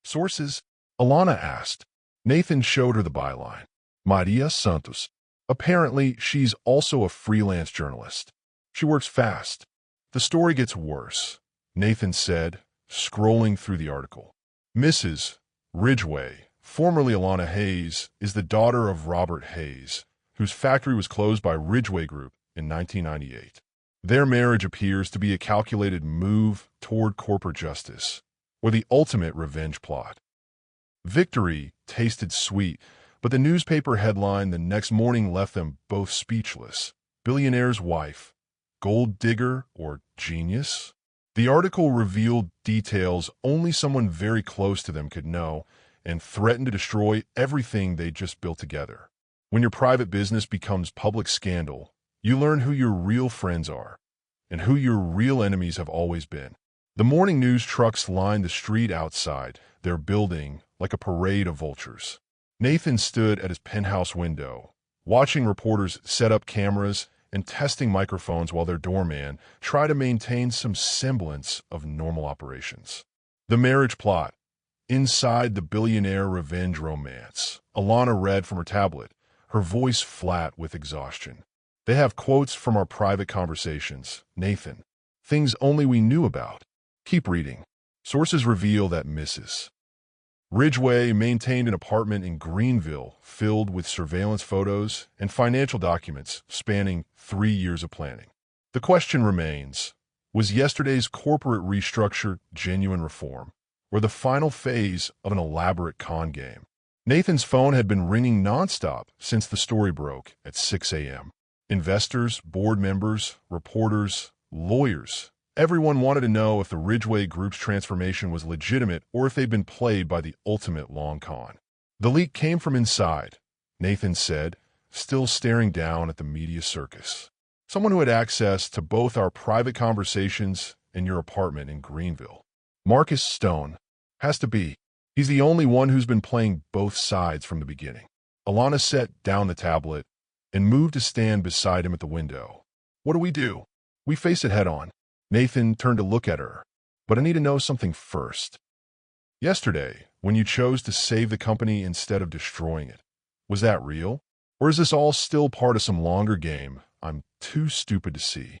Sources? Alana asked. Nathan showed her the byline. Maria Santos. Apparently, she's also a freelance journalist. She works fast. The story gets worse, Nathan said, scrolling through the article. Mrs. Ridgeway, formerly Alana Hayes, is the daughter of Robert Hayes, whose factory was closed by Ridgeway Group in 1998. Their marriage appears to be a calculated move toward corporate justice, or the ultimate revenge plot. Victory tasted sweet, but the newspaper headline the next morning left them both speechless. Billionaire's wife, gold digger or genius? The article revealed details only someone very close to them could know and threatened to destroy everything they just built together. When your private business becomes public scandal, you learn who your real friends are and who your real enemies have always been. The morning news trucks lined the street outside their building like a parade of vultures. Nathan stood at his penthouse window, watching reporters set up cameras and testing microphones while their doorman tried to maintain some semblance of normal operations. The marriage plot. Inside the billionaire revenge romance, Alana read from her tablet, her voice flat with exhaustion. They have quotes from our private conversations, Nathan. Things only we knew about. Keep reading. Sources reveal that Mrs. Ridgway maintained an apartment in Greenville filled with surveillance photos and financial documents spanning 3 years of planning. The question remains, was yesterday's corporate restructure genuine reform, or the final phase of an elaborate con game? Nathan's phone had been ringing nonstop since the story broke at 6 a.m. Investors, board members, reporters, lawyers, everyone wanted to know if the Ridgway Group's transformation was legitimate or if they'd been played by the ultimate long con. The leak came from inside, Nathan said, still staring down at the media circus. Someone who had access to both our private conversations and your apartment in Greenville. Marcus Stone. Has to be. He's the only one who's been playing both sides from the beginning. Alana set down the tablet and moved to stand beside him at the window. What do? We face it head on. Nathan turned to look at her. But I need to know something first. Yesterday, when you chose to save the company instead of destroying it, was that real? Or is this all still part of some longer game I'm too stupid to see?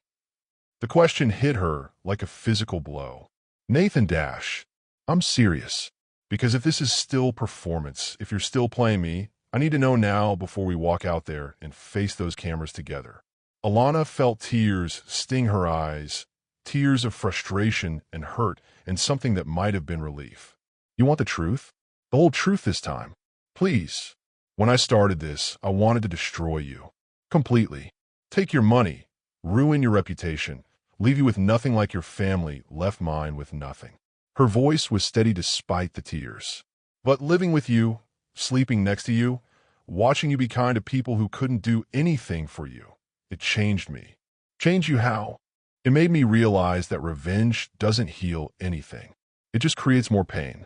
The question hit her like a physical blow. Nathan Dash, I'm serious. Because if this is still performance, if you're still playing me, I need to know now before we walk out there and face those cameras together. Alana felt tears sting her eyes, tears of frustration and hurt and something that might have been relief. You want the truth? The whole truth this time? Please. When I started this, I wanted to destroy you. Completely. Take your money, ruin your reputation, leave you with nothing like your family left mine with nothing. Her voice was steady despite the tears. But living with you, sleeping next to you, watching you be kind to people who couldn't do anything for you, it changed me. Changed you how? It made me realize that revenge doesn't heal anything. It just creates more pain.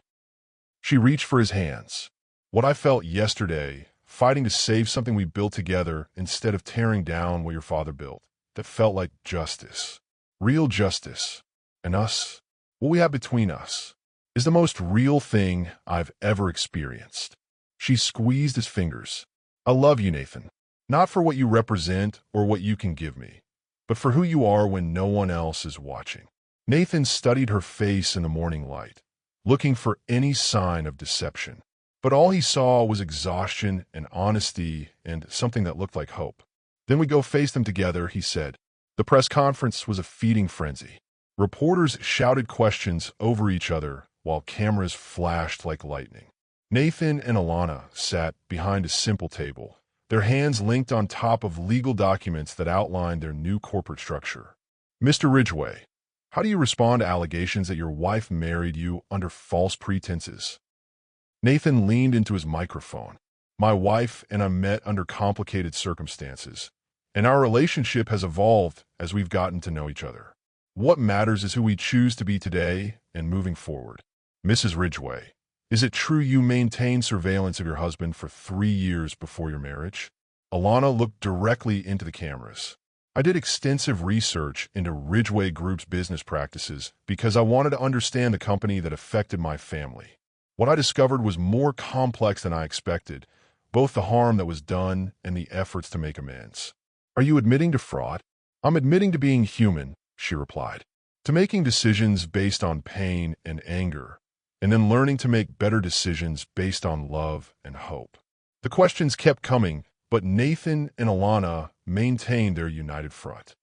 She reached for his hands. What I felt yesterday, fighting to save something we built together instead of tearing down what your father built, that felt like justice. Real justice. And us, what we have between us, is the most real thing I've ever experienced. She squeezed his fingers. I love you, Nathan. Not for what you represent or what you can give me, but for who you are when no one else is watching. Nathan studied her face in the morning light, looking for any sign of deception. But all he saw was exhaustion and honesty and something that looked like hope. Then we go face them together, he said. The press conference was a feeding frenzy. Reporters shouted questions over each other while cameras flashed like lightning. Nathan and Alana sat behind a simple table, their hands linked on top of legal documents that outlined their new corporate structure. Mr. Ridgway, how do you respond to allegations that your wife married you under false pretenses? Nathan leaned into his microphone. My wife and I met under complicated circumstances, and our relationship has evolved as we've gotten to know each other. What matters is who we choose to be today and moving forward. Mrs. Ridgway, is it true you maintained surveillance of your husband for 3 years before your marriage? Alana looked directly into the cameras. I did extensive research into Ridgway Group's business practices because I wanted to understand the company that affected my family. What I discovered was more complex than I expected, both the harm that was done and the efforts to make amends. Are you admitting to fraud? I'm admitting to being human, she replied, to making decisions based on pain and anger, and then learning to make better decisions based on love and hope. The questions kept coming, but Nathan and Alana maintained their united front.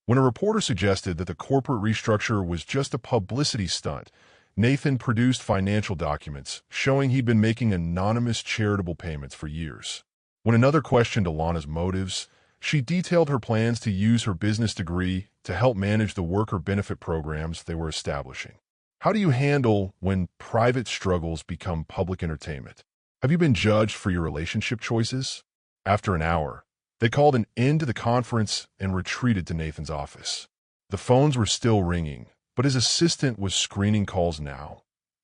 When a reporter suggested that the corporate restructure was just a publicity stunt, Nathan produced financial documents showing he'd been making anonymous charitable payments for years. When another questioned Alana's motives, She detailed her plans to use her business degree to help manage the worker benefit programs they were establishing. How do you handle when private struggles become public entertainment? Have you been judged for your relationship choices? After an hour, they called an end to the conference and retreated to Nathan's office. The phones were still ringing, but his assistant was screening calls now,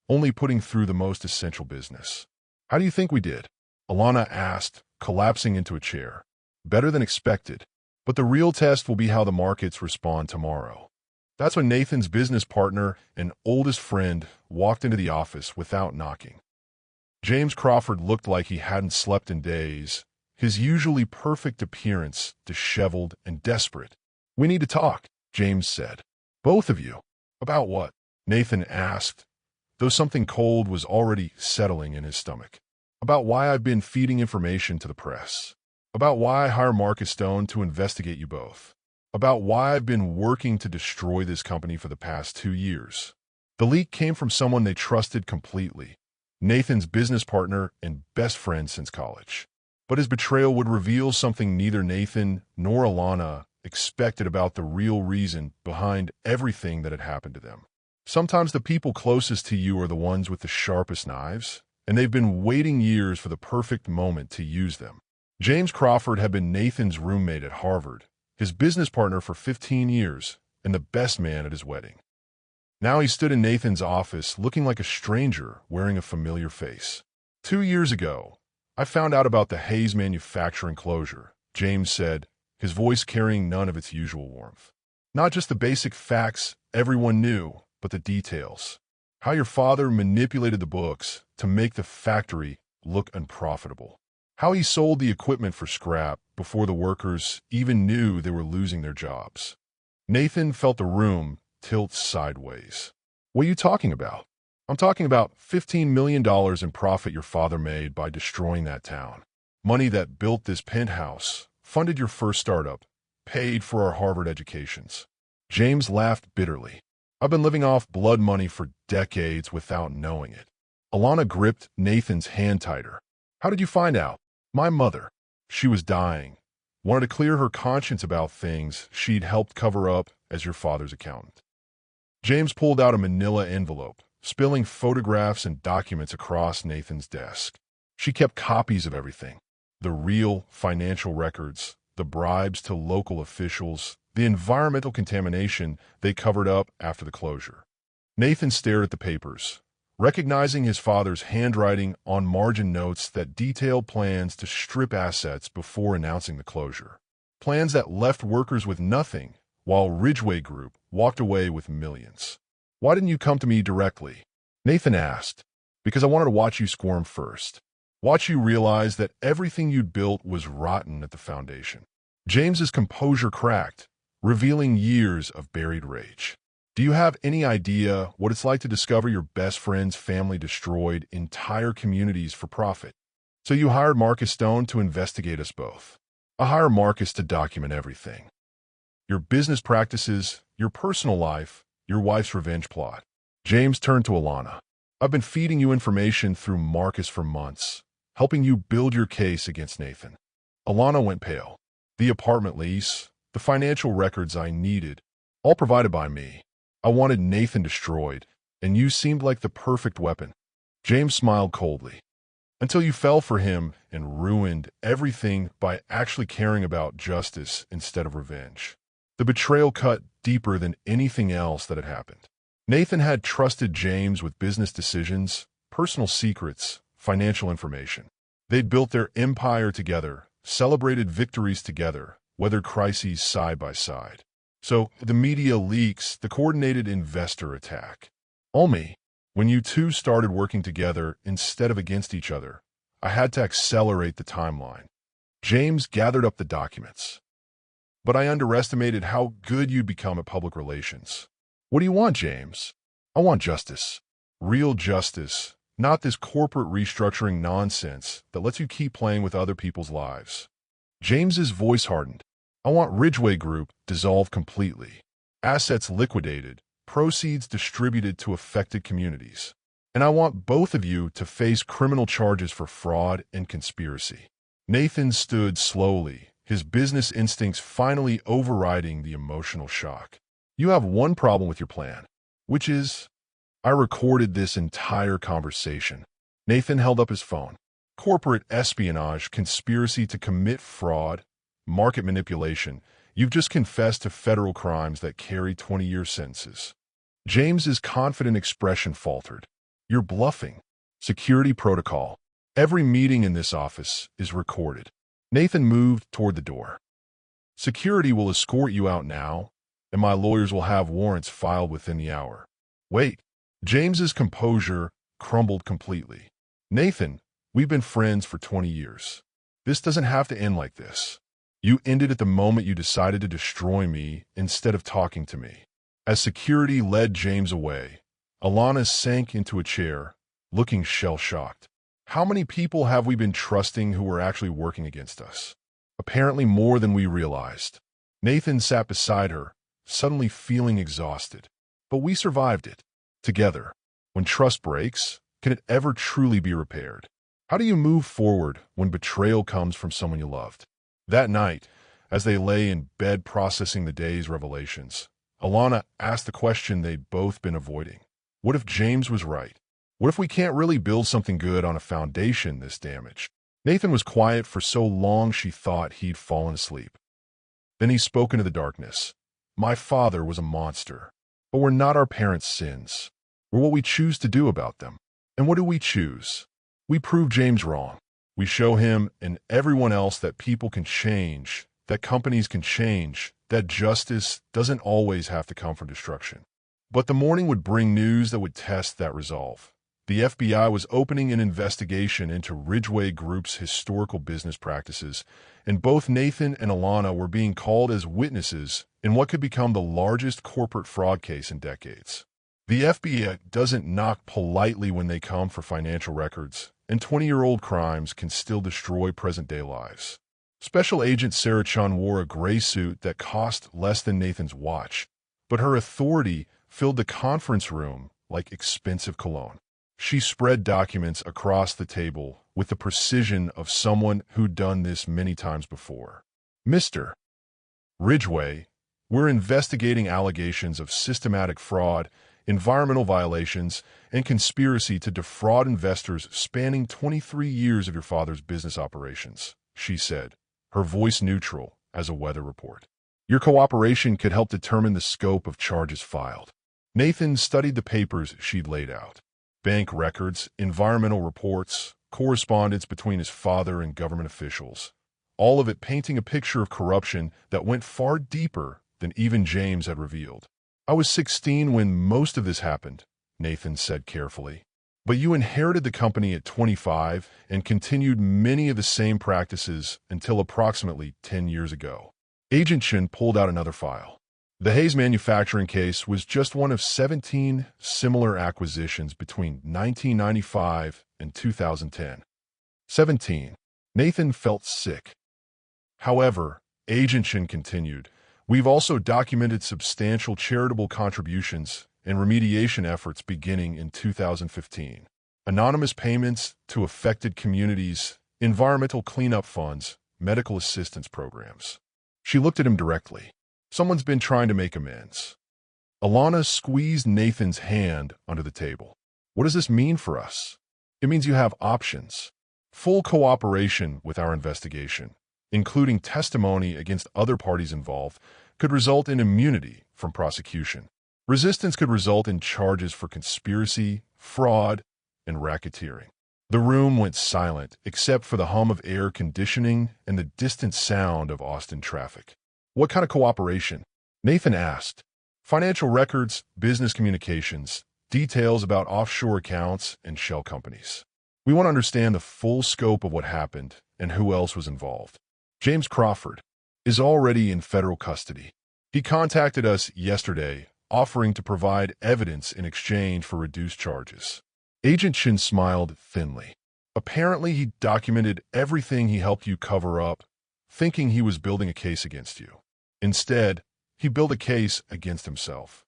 only putting through the most essential business. How do you think we did? Alana asked, collapsing into a chair. Better than expected, but the real test will be how the markets respond tomorrow. That's when Nathan's business partner and oldest friend walked into the office without knocking. James Crawford looked like he hadn't slept in days, his usually perfect appearance disheveled and desperate. "We need to talk," James said. "Both of you." "About what?" Nathan asked, though something cold was already settling in his stomach. "About why I've been feeding information to the press. About why I hire Marcus Stone to investigate you both. About why I've been working to destroy this company for the past 2 years." The leak came from someone they trusted completely, Nathan's business partner and best friend since college. But his betrayal would reveal something neither Nathan nor Alana expected about the real reason behind everything that had happened to them. Sometimes the people closest to you are the ones with the sharpest knives, and they've been waiting years for the perfect moment to use them. James Crawford had been Nathan's roommate at Harvard, his business partner for 15 years, and the best man at his wedding. Now he stood in Nathan's office looking like a stranger wearing a familiar face. 2 years ago, I found out about the Hayes manufacturing closure, James said, his voice carrying none of its usual warmth. Not just the basic facts everyone knew, but the details. How your father manipulated the books to make the factory look unprofitable. How he sold the equipment for scrap before the workers even knew they were losing their jobs. Nathan felt the room tilt sideways. "What are you talking about?" "I'm talking about $15 million in profit your father made by destroying that town. Money that built this penthouse, funded your first startup, paid for our Harvard educations." James laughed bitterly. "I've been living off blood money for decades without knowing it." Alana gripped Nathan's hand tighter. "How did you find out?" "My mother. She was dying. Wanted to clear her conscience about things she'd helped cover up as your father's accountant." James pulled out a manila envelope, spilling photographs and documents across Nathan's desk. She kept copies of everything. The real financial records, the bribes to local officials, the environmental contamination they covered up after the closure. Nathan stared at the papers, recognizing his father's handwriting on margin notes that detailed plans to strip assets before announcing the closure. Plans that left workers with nothing, while Ridgway Group walked away with millions. "Why didn't you come to me directly?" Nathan asked. "Because I wanted to watch you squirm first. Watch you realize that everything you'd built was rotten at the foundation." James's composure cracked, revealing years of buried rage. "Do you have any idea what it's like to discover your best friend's family destroyed entire communities for profit? So you hired Marcus Stone to investigate us both. I hire Marcus to document everything. Your business practices, your personal life, your wife's revenge plot." James turned to Alana. "I've been feeding you information through Marcus for months, helping you build your case against Nathan." Alana went pale. "The apartment lease, the financial records I needed, all provided by me. I wanted Nathan destroyed, and you seemed like the perfect weapon." James smiled coldly. "Until you fell for him and ruined everything by actually caring about justice instead of revenge." The betrayal cut deeper than anything else that had happened. Nathan had trusted James with business decisions, personal secrets, financial information. They'd built their empire together, celebrated victories together, weathered crises side by side. So the media leaks, the coordinated investor attack. All me. When you two started working together instead of against each other, I had to accelerate the timeline. James gathered up the documents. "But I underestimated how good you'd become at public relations." "What do you want, James?" "I want justice. Real justice, not this corporate restructuring nonsense that lets you keep playing with other people's lives." James's voice hardened. "I want Ridgway Group dissolved completely. Assets liquidated, proceeds distributed to affected communities. And I want both of you to face criminal charges for fraud and conspiracy." Nathan stood slowly, his business instincts finally overriding the emotional shock. You have one problem with your plan, which is, I recorded this entire conversation. Nathan held up his phone. Corporate espionage, conspiracy to commit fraud, market manipulation. You've just confessed to federal crimes that carry 20-year sentences. James's confident expression faltered. You're bluffing. Security protocol. Every meeting in this office is recorded. Nathan moved toward the door. Security will escort you out now, and my lawyers will have warrants filed within the hour. Wait. James's composure crumbled completely. Nathan, we've been friends for 20 years. This doesn't have to end like this. You ended at the moment you decided to destroy me instead of talking to me. As security led James away, Alana sank into a chair, looking shell-shocked. How many people have we been trusting who were actually working against us? Apparently more than we realized. Nathan sat beside her, suddenly feeling exhausted. But we survived it. Together. When trust breaks, can it ever truly be repaired? How do you move forward when betrayal comes from someone you loved? That night, as they lay in bed processing the day's revelations, Alana asked the question they'd both been avoiding. What if James was right? What if we can't really build something good on a foundation this damaged? Nathan was quiet for so long she thought he'd fallen asleep. Then he spoke into the darkness. My father was a monster, but we're not our parents' sins. We're what we choose to do about them. And what do we choose? We prove James wrong. We show him and everyone else that people can change, that companies can change, that justice doesn't always have to come from destruction. But the morning would bring news that would test that resolve. The FBI was opening an investigation into Ridgeway Group's historical business practices, and both Nathan and Alana were being called as witnesses in what could become the largest corporate fraud case in decades. The FBI doesn't knock politely when they come for financial records, and 20-year-old crimes can still destroy present-day lives. Special Agent Sarah Chun wore a gray suit that cost less than Nathan's watch, but her authority filled the conference room like expensive cologne. She spread documents across the table with the precision of someone who'd done this many times before. Mr. Ridgeway, we're investigating allegations of systematic fraud, environmental violations, and conspiracy to defraud investors spanning 23 years of your father's business operations, she said, her voice neutral as a weather report. Your cooperation could help determine the scope of charges filed. Nathan studied the papers she'd laid out. Bank records, environmental reports, correspondence between his father and government officials. All of it painting a picture of corruption that went far deeper than even James had revealed. I was 16 when most of this happened, Nathan said carefully. But you inherited the company at 25 and continued many of the same practices until approximately 10 years ago. Agent Chin pulled out another file. The Hayes manufacturing case was just one of 17 similar acquisitions between 1995 and 2010. 17. Nathan felt sick. However, Agent Chin continued, we've also documented substantial charitable contributions and remediation efforts beginning in 2015. Anonymous payments to affected communities, environmental cleanup funds, medical assistance programs. She looked at him directly. Someone's been trying to make amends. Alana squeezed Nathan's hand under the table. What does this mean for us? It means you have options. Full cooperation with our investigation, including testimony against other parties involved, could result in immunity from prosecution. Resistance could result in charges for conspiracy, fraud, and racketeering. The room went silent except for the hum of air conditioning and the distant sound of Austin traffic. What kind of cooperation? Nathan asked. Financial records, business communications, details about offshore accounts and shell companies. We want to understand the full scope of what happened and who else was involved. James Crawford is already in federal custody. He contacted us yesterday, offering to provide evidence in exchange for reduced charges. Agent Chin smiled thinly. Apparently, he documented everything he helped you cover up, thinking he was building a case against you. Instead, he built a case against himself.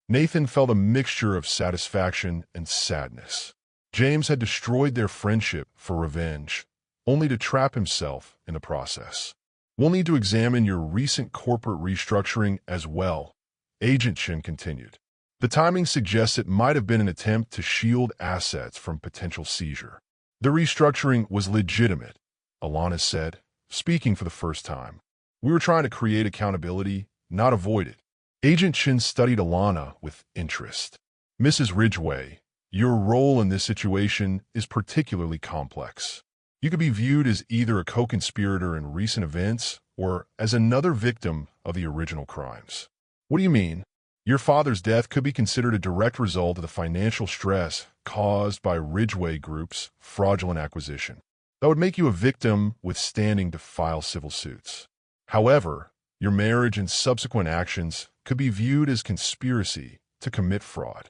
Nathan felt a mixture of satisfaction and sadness. James had destroyed their friendship for revenge, only to trap himself in the process. We'll need to examine your recent corporate restructuring as well, Agent Shin continued. The timing suggests it might have been an attempt to shield assets from potential seizure. The restructuring was legitimate, Alana said, speaking for the first time. We were trying to create accountability, not avoid it. Agent Shin studied Alana with interest. Mrs. Ridgway, your role in this situation is particularly complex. You could be viewed as either a co-conspirator in recent events or as another victim of the original crimes. What do you mean? Your father's death could be considered a direct result of the financial stress caused by Ridgway Group's fraudulent acquisition. That would make you a victim with standing to file civil suits. However, your marriage and subsequent actions could be viewed as conspiracy to commit fraud.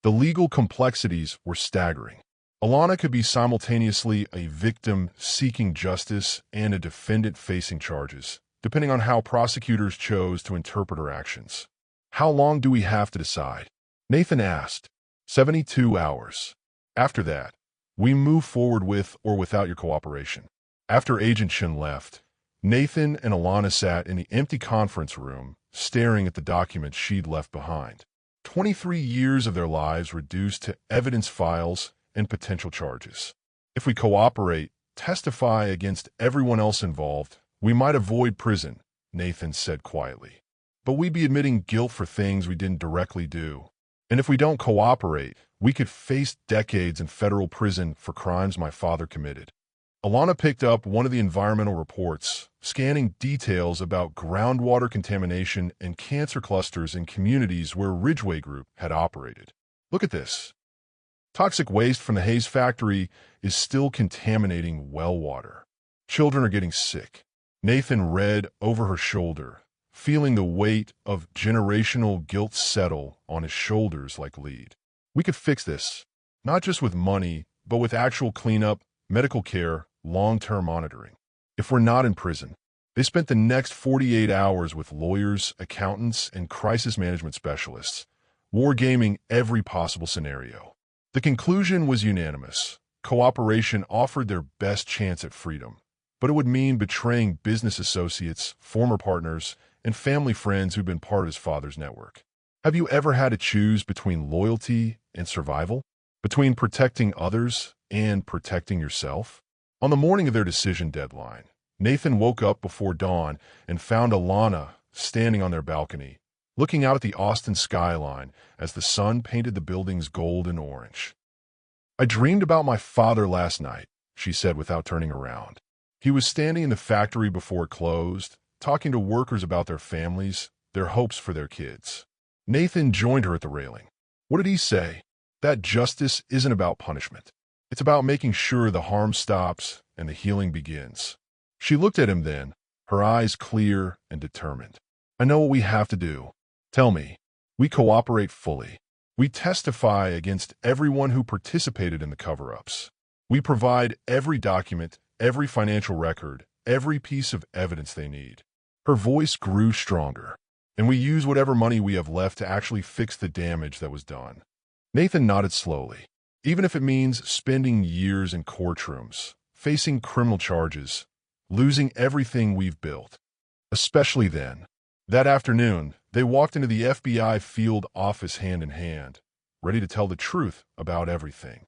The legal complexities were staggering. Alana could be simultaneously a victim seeking justice and a defendant facing charges, depending on how prosecutors chose to interpret her actions. How long do we have to decide? Nathan asked. 72 hours. After that, we move forward with or without your cooperation. After Agent Shin left, Nathan and Alana sat in the empty conference room, staring at the documents she'd left behind. 23 years of their lives reduced to evidence files and potential charges. If we cooperate, testify against everyone else involved, we might avoid prison, Nathan said quietly. But we'd be admitting guilt for things we didn't directly do. And if we don't cooperate, we could face decades in federal prison for crimes my father committed. Alana picked up one of the environmental reports, scanning details about groundwater contamination and cancer clusters in communities where Ridgway Group had operated. Look at this. Toxic waste from the Hayes factory is still contaminating well water. Children are getting sick. Nathan read over her shoulder, feeling the weight of generational guilt settle on his shoulders like lead. We could fix this, not just with money, but with actual cleanup, medical care, long-term monitoring. If we're not in prison, they spent the next 48 hours with lawyers, accountants, and crisis management specialists, wargaming every possible scenario. The conclusion was unanimous. Cooperation offered their best chance at freedom, but it would mean betraying business associates, former partners, and family friends who'd been part of his father's network. Have you ever had to choose between loyalty and survival? Between protecting others and protecting yourself? On the morning of their decision deadline, Nathan woke up before dawn and found Alana standing on their balcony, looking out at the Austin skyline as the sun painted the buildings gold and orange. I dreamed about my father last night, she said without turning around. He was standing in the factory before it closed, talking to workers about their families, their hopes for their kids. Nathan joined her at the railing. What did he say? That justice isn't about punishment. It's about making sure the harm stops and the healing begins. She looked at him then, her eyes clear and determined. I know what we have to do. Tell me. We cooperate fully. We testify against everyone who participated in the cover-ups. We provide every document, every financial record, every piece of evidence they need. Her voice grew stronger, and we use whatever money we have left to actually fix the damage that was done. Nathan nodded slowly. Even if it means spending years in courtrooms, facing criminal charges, losing everything we've built. Especially then. That afternoon, they walked into the FBI field office hand in hand, ready to tell the truth about everything.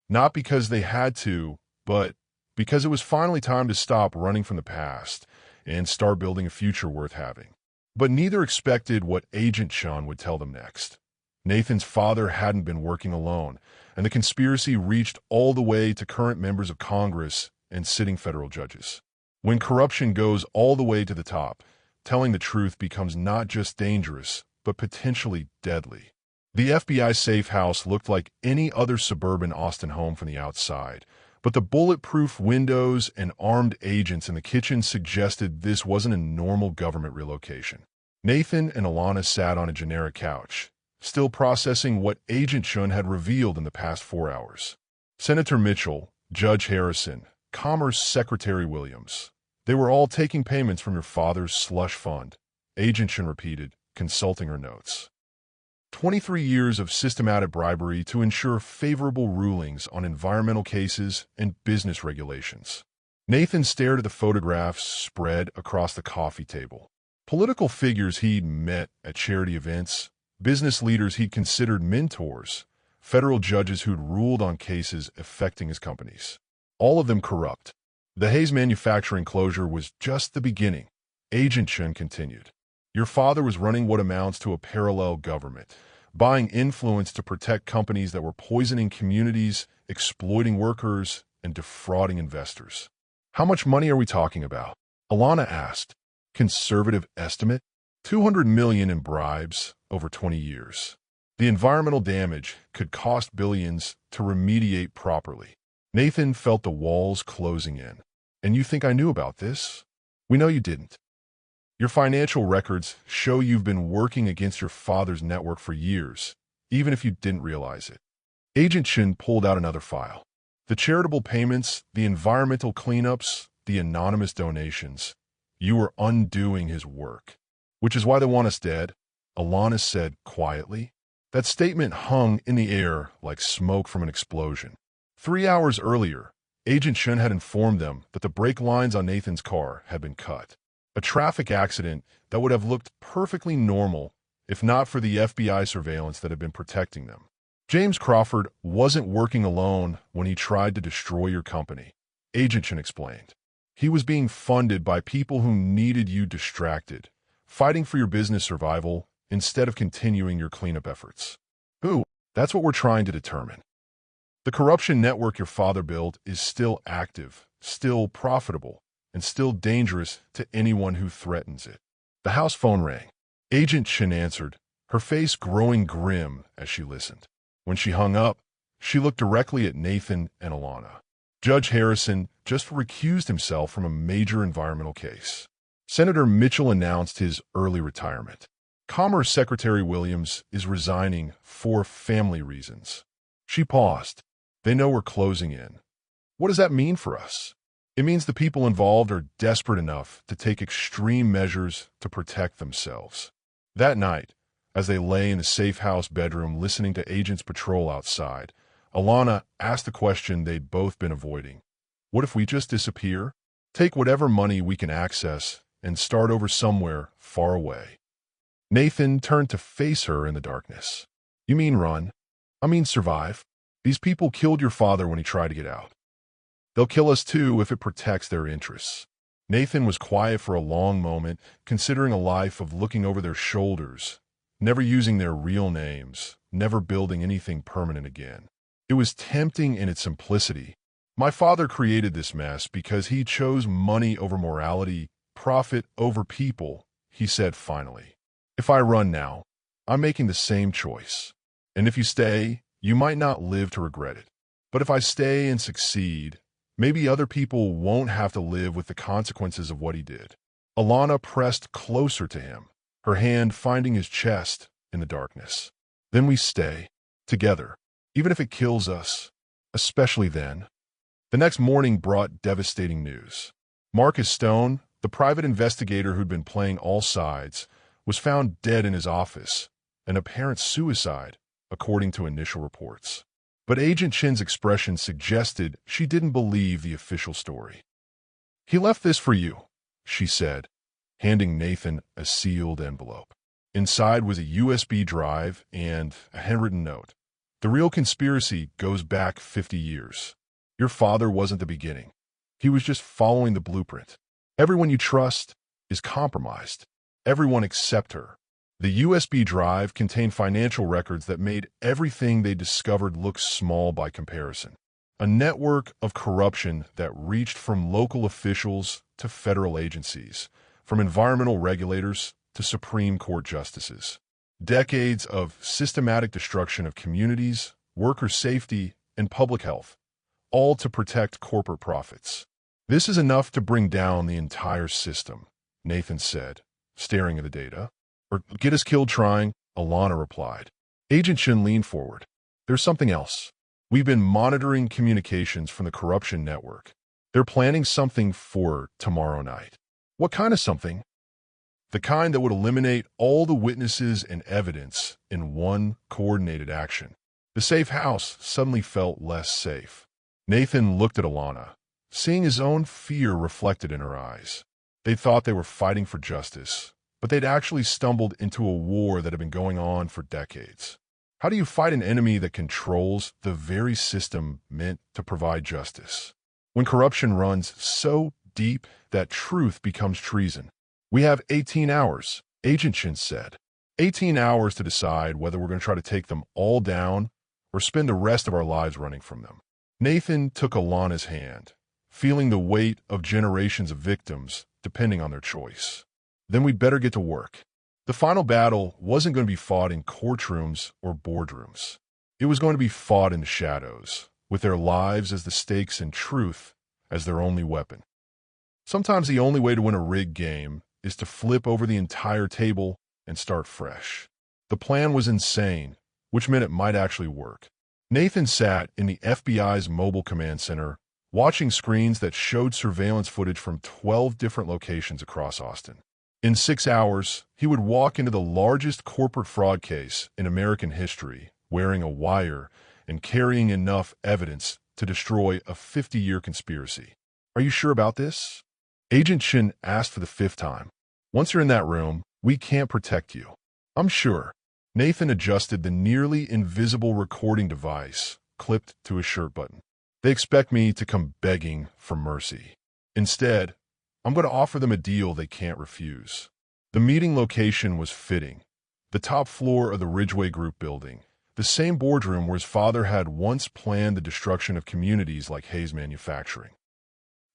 Not because they had to, but because it was finally time to stop running from the past and start building a future worth having. But neither expected what Agent Sean would tell them next. Nathan's father hadn't been working alone, and the conspiracy reached all the way to current members of Congress and sitting federal judges. When corruption goes all the way to the top, telling the truth becomes not just dangerous, but potentially deadly. The FBI safe house looked like any other suburban Austin home from the outside, but the bulletproof windows and armed agents in the kitchen suggested this wasn't a normal government relocation. Nathan and Alana sat on a generic couch, still processing what Agent Shun had revealed in the past 4 hours. Senator Mitchell, Judge Harrison, Commerce Secretary Williams. They were all taking payments from your father's slush fund, Agent Shun repeated, consulting her notes. 23 years of systematic bribery to ensure favorable rulings on environmental cases and business regulations. Nathan stared at the photographs spread across the coffee table. Political figures he'd met at charity events, business leaders he'd considered mentors, federal judges who'd ruled on cases affecting his companies. All of them corrupt. The Hayes manufacturing closure was just the beginning. Agent Chen continued. Your father was running what amounts to a parallel government, buying influence to protect companies that were poisoning communities, exploiting workers, and defrauding investors. How much money are we talking about? Alana asked. Conservative estimate? 200 million in bribes over 20 years. The environmental damage could cost billions to remediate properly. Nathan felt the walls closing in. And you think I knew about this? We know you didn't. Your financial records show you've been working against your father's network for years, even if you didn't realize it. Agent Chen pulled out another file. The charitable payments, the environmental cleanups, the anonymous donations. You were undoing his work. Which is why they want us dead, Alana said quietly. That statement hung in the air like smoke from an explosion. 3 hours earlier, Agent Chen had informed them that the brake lines on Nathan's car had been cut. A traffic accident that would have looked perfectly normal if not for the FBI surveillance that had been protecting them. James Crawford wasn't working alone when he tried to destroy your company, Agent Chen explained. He was being funded by people who needed you distracted, fighting for your business survival instead of continuing your cleanup efforts. Who? That's what we're trying to determine. The corruption network your father built is still active, still profitable, and still dangerous to anyone who threatens it. The house phone rang. Agent Chen answered, her face growing grim as she listened. When she hung up, she looked directly at Nathan and Alana. Judge Harrison just recused himself from a major environmental case. Senator Mitchell announced his early retirement. Commerce Secretary Williams is resigning for family reasons. She paused. They know we're closing in. What does that mean for us? It means the people involved are desperate enough to take extreme measures to protect themselves. That night, as they lay in the safe house bedroom listening to agents patrol outside, Alana asked the question they'd both been avoiding. What if we just disappear? Take whatever money we can access and start over somewhere far away. Nathan turned to face her in the darkness. You mean run? I mean survive. These people killed your father when he tried to get out. They'll kill us too if it protects their interests. Nathan was quiet for a long moment, considering a life of looking over their shoulders, never using their real names, never building anything permanent again. It was tempting in its simplicity. My father created this mess because he chose money over morality, profit over people, he said finally. If I run now, I'm making the same choice. And if you stay, you might not live to regret it. But if I stay and succeed, maybe other people won't have to live with the consequences of what he did. Alana pressed closer to him, her hand finding his chest in the darkness. Then we stay, together, even if it kills us, especially then. The next morning brought devastating news. Marcus Stone, the private investigator who'd been playing all sides, was found dead in his office, an apparent suicide, according to initial reports. But Agent Chen's expression suggested she didn't believe the official story. He left this for you, she said, handing Nathan a sealed envelope. Inside was a USB drive and a handwritten note. The real conspiracy goes back 50 years. Your father wasn't the beginning. He was just following the blueprint. Everyone you trust is compromised. Everyone except her. The USB drive contained financial records that made everything they discovered look small by comparison. A network of corruption that reached from local officials to federal agencies, from environmental regulators to Supreme Court justices. Decades of systematic destruction of communities, worker safety, and public health, all to protect corporate profits. This is enough to bring down the entire system, Nathan said, staring at the data. Or get us killed trying, Alana replied. Agent Chen leaned forward. There's something else. We've been monitoring communications from the corruption network. They're planning something for tomorrow night. What kind of something? The kind that would eliminate all the witnesses and evidence in one coordinated action. The safe house suddenly felt less safe. Nathan looked at Alana, seeing his own fear reflected in her eyes. They thought they were fighting for justice, but they'd actually stumbled into a war that had been going on for decades. How do you fight an enemy that controls the very system meant to provide justice? When corruption runs so deep that truth becomes treason. We have 18 hours, Agent Shin said. 18 hours to decide whether we're going to try to take them all down or spend the rest of our lives running from them. Nathan took Alana's hand, feeling the weight of generations of victims depending on their choice. Then we'd better get to work. The final battle wasn't going to be fought in courtrooms or boardrooms. It was going to be fought in the shadows, with their lives as the stakes and truth as their only weapon. Sometimes the only way to win a rigged game is to flip over the entire table and start fresh. The plan was insane, which meant it might actually work. Nathan sat in the FBI's mobile command center, watching screens that showed surveillance footage from 12 different locations across Austin. In 6 hours, he would walk into the largest corporate fraud case in American history, wearing a wire and carrying enough evidence to destroy a 50-year conspiracy. Are you sure about this? Agent Shin asked for the 5th time. Once you're in that room, we can't protect you. I'm sure. Nathan adjusted the nearly invisible recording device, clipped to his shirt button. They expect me to come begging for mercy. Instead, I'm going to offer them a deal they can't refuse. The meeting location was fitting. The top floor of the Ridgeway Group building, the same boardroom where his father had once planned the destruction of communities like Hayes Manufacturing.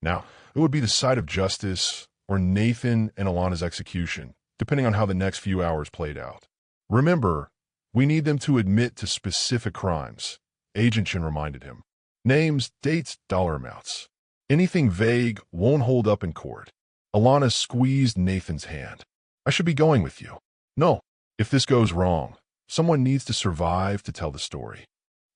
Now, it would be the site of justice or Nathan and Alana's execution, depending on how the next few hours played out. Remember, we need them to admit to specific crimes, Agent Shin reminded him. Names, dates, dollar amounts. Anything vague won't hold up in court. Alana squeezed Nathan's hand. I should be going with you. No, if this goes wrong, someone needs to survive to tell the story.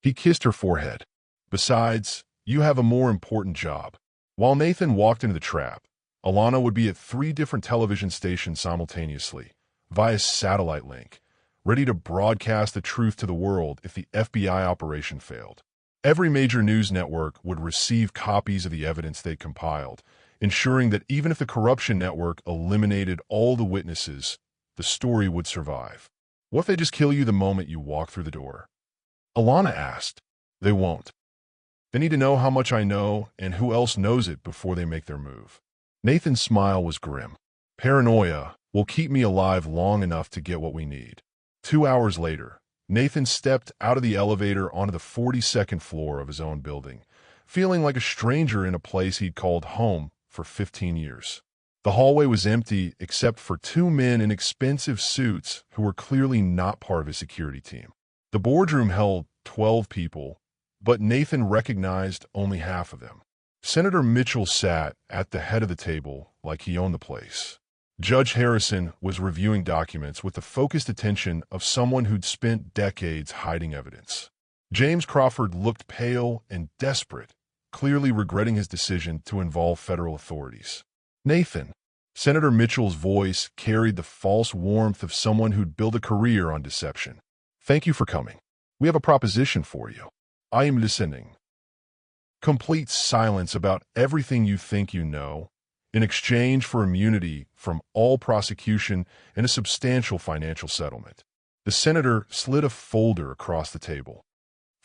He kissed her forehead. Besides, you have a more important job. While Nathan walked into the trap, Alana would be at 3 different television stations simultaneously, via satellite link, ready to broadcast the truth to the world if the FBI operation failed. Every major news network would receive copies of the evidence they compiled, ensuring that even if the corruption network eliminated all the witnesses, the story would survive. What if they just kill you the moment you walk through the door? Alana asked. They won't. They need to know how much I know and who else knows it before they make their move. Nathan's smile was grim. Paranoia will keep me alive long enough to get what we need. 2 hours later, Nathan stepped out of the elevator onto the 42nd floor of his own building, feeling like a stranger in a place he'd called home for 15 years. The hallway was empty except for 2 men in expensive suits who were clearly not part of his security team. The boardroom held 12 people, but Nathan recognized only half of them. Senator Mitchell sat at the head of the table like he owned the place. Judge Harrison was reviewing documents with the focused attention of someone who'd spent decades hiding evidence. James Crawford looked pale and desperate, clearly regretting his decision to involve federal authorities. Nathan. Senator Mitchell's voice carried the false warmth of someone who'd built a career on deception. Thank you for coming. We have a proposition for you. I am listening. Complete silence about everything you think you know, in exchange for immunity from all prosecution and a substantial financial settlement. The senator slid a folder across the table.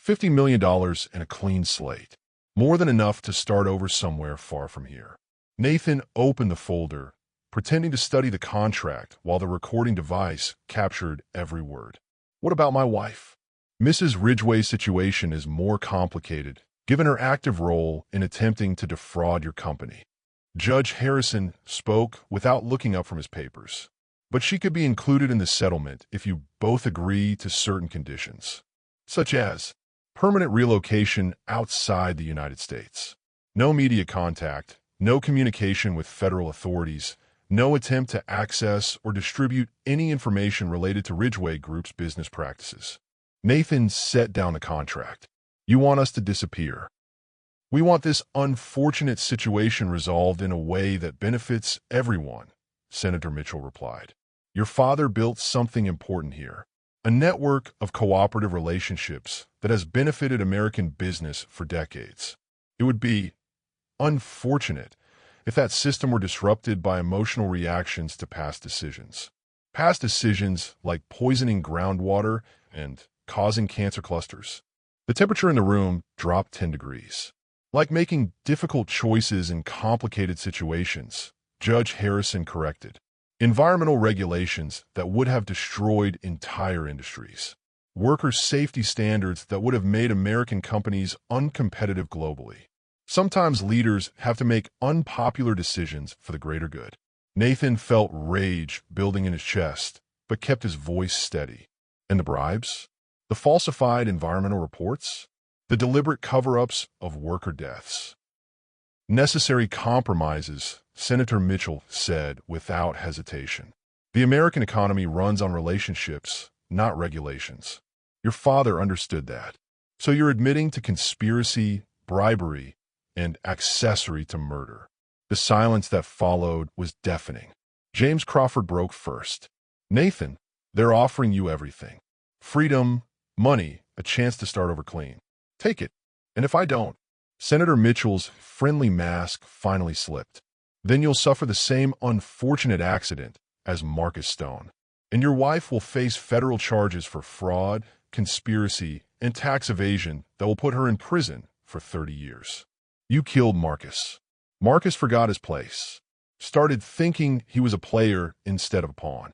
$50 million and a clean slate. More than enough to start over somewhere far from here. Nathan opened the folder, pretending to study the contract while the recording device captured every word. What about my wife? Mrs. Ridgway's situation is more complicated, given her active role in attempting to defraud your company. Judge Harrison spoke without looking up from his papers. But she could be included in the settlement if you both agree to certain conditions, such as permanent relocation outside the United States, no media contact, no communication with federal authorities, no attempt to access or distribute any information related to Ridgeway Group's business practices. Nathan set down the contract. You want us to disappear. We want this unfortunate situation resolved in a way that benefits everyone, Senator Mitchell replied. Your father built something important here, a network of cooperative relationships that has benefited American business for decades. It would be unfortunate if that system were disrupted by emotional reactions to past decisions. Past decisions like poisoning groundwater and causing cancer clusters. The temperature in the room dropped 10 degrees. Like making difficult choices in complicated situations, Judge Harrison corrected. Environmental regulations that would have destroyed entire industries. Worker safety standards that would have made American companies uncompetitive globally. Sometimes leaders have to make unpopular decisions for the greater good. Nathan felt rage building in his chest, but kept his voice steady. And the bribes? The falsified environmental reports? The deliberate cover-ups of worker deaths? Necessary compromises, Senator Mitchell said without hesitation. The American economy runs on relationships, not regulations. Your father understood that. So you're admitting to conspiracy, bribery, and accessory to murder. The silence that followed was deafening. James Crawford broke first. Nathan, they're offering you everything. Freedom, money, a chance to start over clean. Take it. And if I don't? Senator Mitchell's friendly mask finally slipped. Then you'll suffer the same unfortunate accident as Marcus Stone. And your wife will face federal charges for fraud, conspiracy, and tax evasion that will put her in prison for 30 years. You killed Marcus. Marcus forgot his place. Started thinking he was a player instead of a pawn.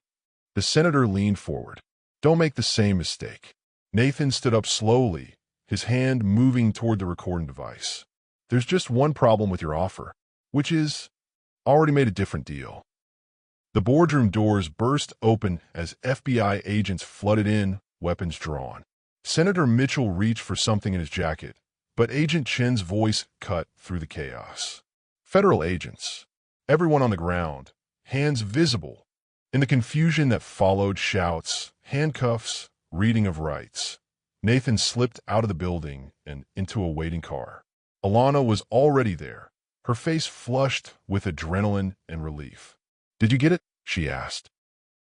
The senator leaned forward. Don't make the same mistake. Nathan stood up slowly, his hand moving toward the recording device. There's just one problem with your offer, which is, already made a different deal. The boardroom doors burst open as FBI agents flooded in, weapons drawn. Senator Mitchell reached for something in his jacket, but Agent Chen's voice cut through the chaos. Federal agents. Everyone on the ground, hands visible. In the confusion that followed, shouts, handcuffs, reading of rights. Nathan slipped out of the building and into a waiting car. Alana was already there, her face flushed with adrenaline and relief. Did you get it? She asked.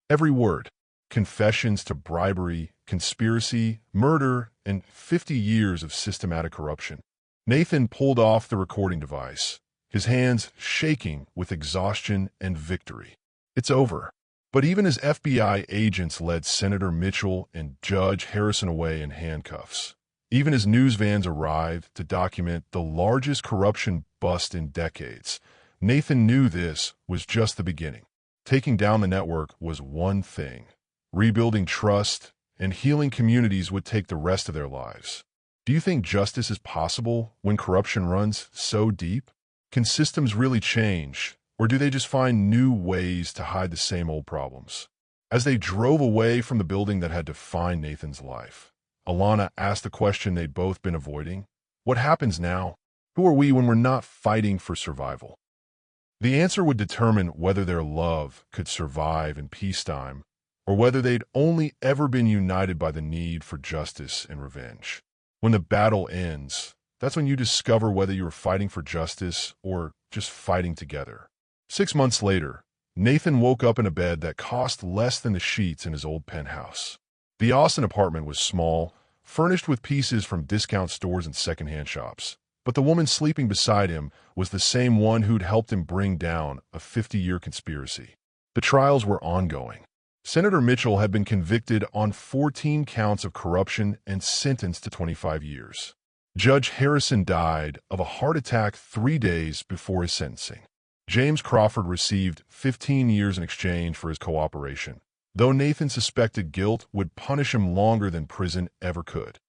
Every word. Confessions to bribery, conspiracy, murder, and 50 years of systematic corruption. Nathan pulled off the recording device, his hands shaking with exhaustion and victory. It's over. But even as FBI agents led Senator Mitchell and Judge Harrison away in handcuffs, even as news vans arrived to document the largest corruption bust in decades, Nathan knew this was just the beginning. Taking down the network was one thing. Rebuilding trust and healing communities would take the rest of their lives. Do you think justice is possible when corruption runs so deep? Can systems really change, or do they just find new ways to hide the same old problems? As they drove away from the building that had defined Nathan's life, Alana asked the question they'd both been avoiding. What happens now? Who are we when we're not fighting for survival? The answer would determine whether their love could survive in peacetime, or whether they'd only ever been united by the need for justice and revenge. When the battle ends, that's when you discover whether you were fighting for justice or just fighting together. 6 months later, Nathan woke up in a bed that cost less than the sheets in his old penthouse. The Austin apartment was small, furnished with pieces from discount stores and secondhand shops. But the woman sleeping beside him was the same one who'd helped him bring down a 50-year conspiracy. The trials were ongoing. Senator Mitchell had been convicted on 14 counts of corruption and sentenced to 25 years. Judge Harrison died of a heart attack 3 days before his sentencing. James Crawford received 15 years in exchange for his cooperation, though Nathan suspected guilt would punish him longer than prison ever could.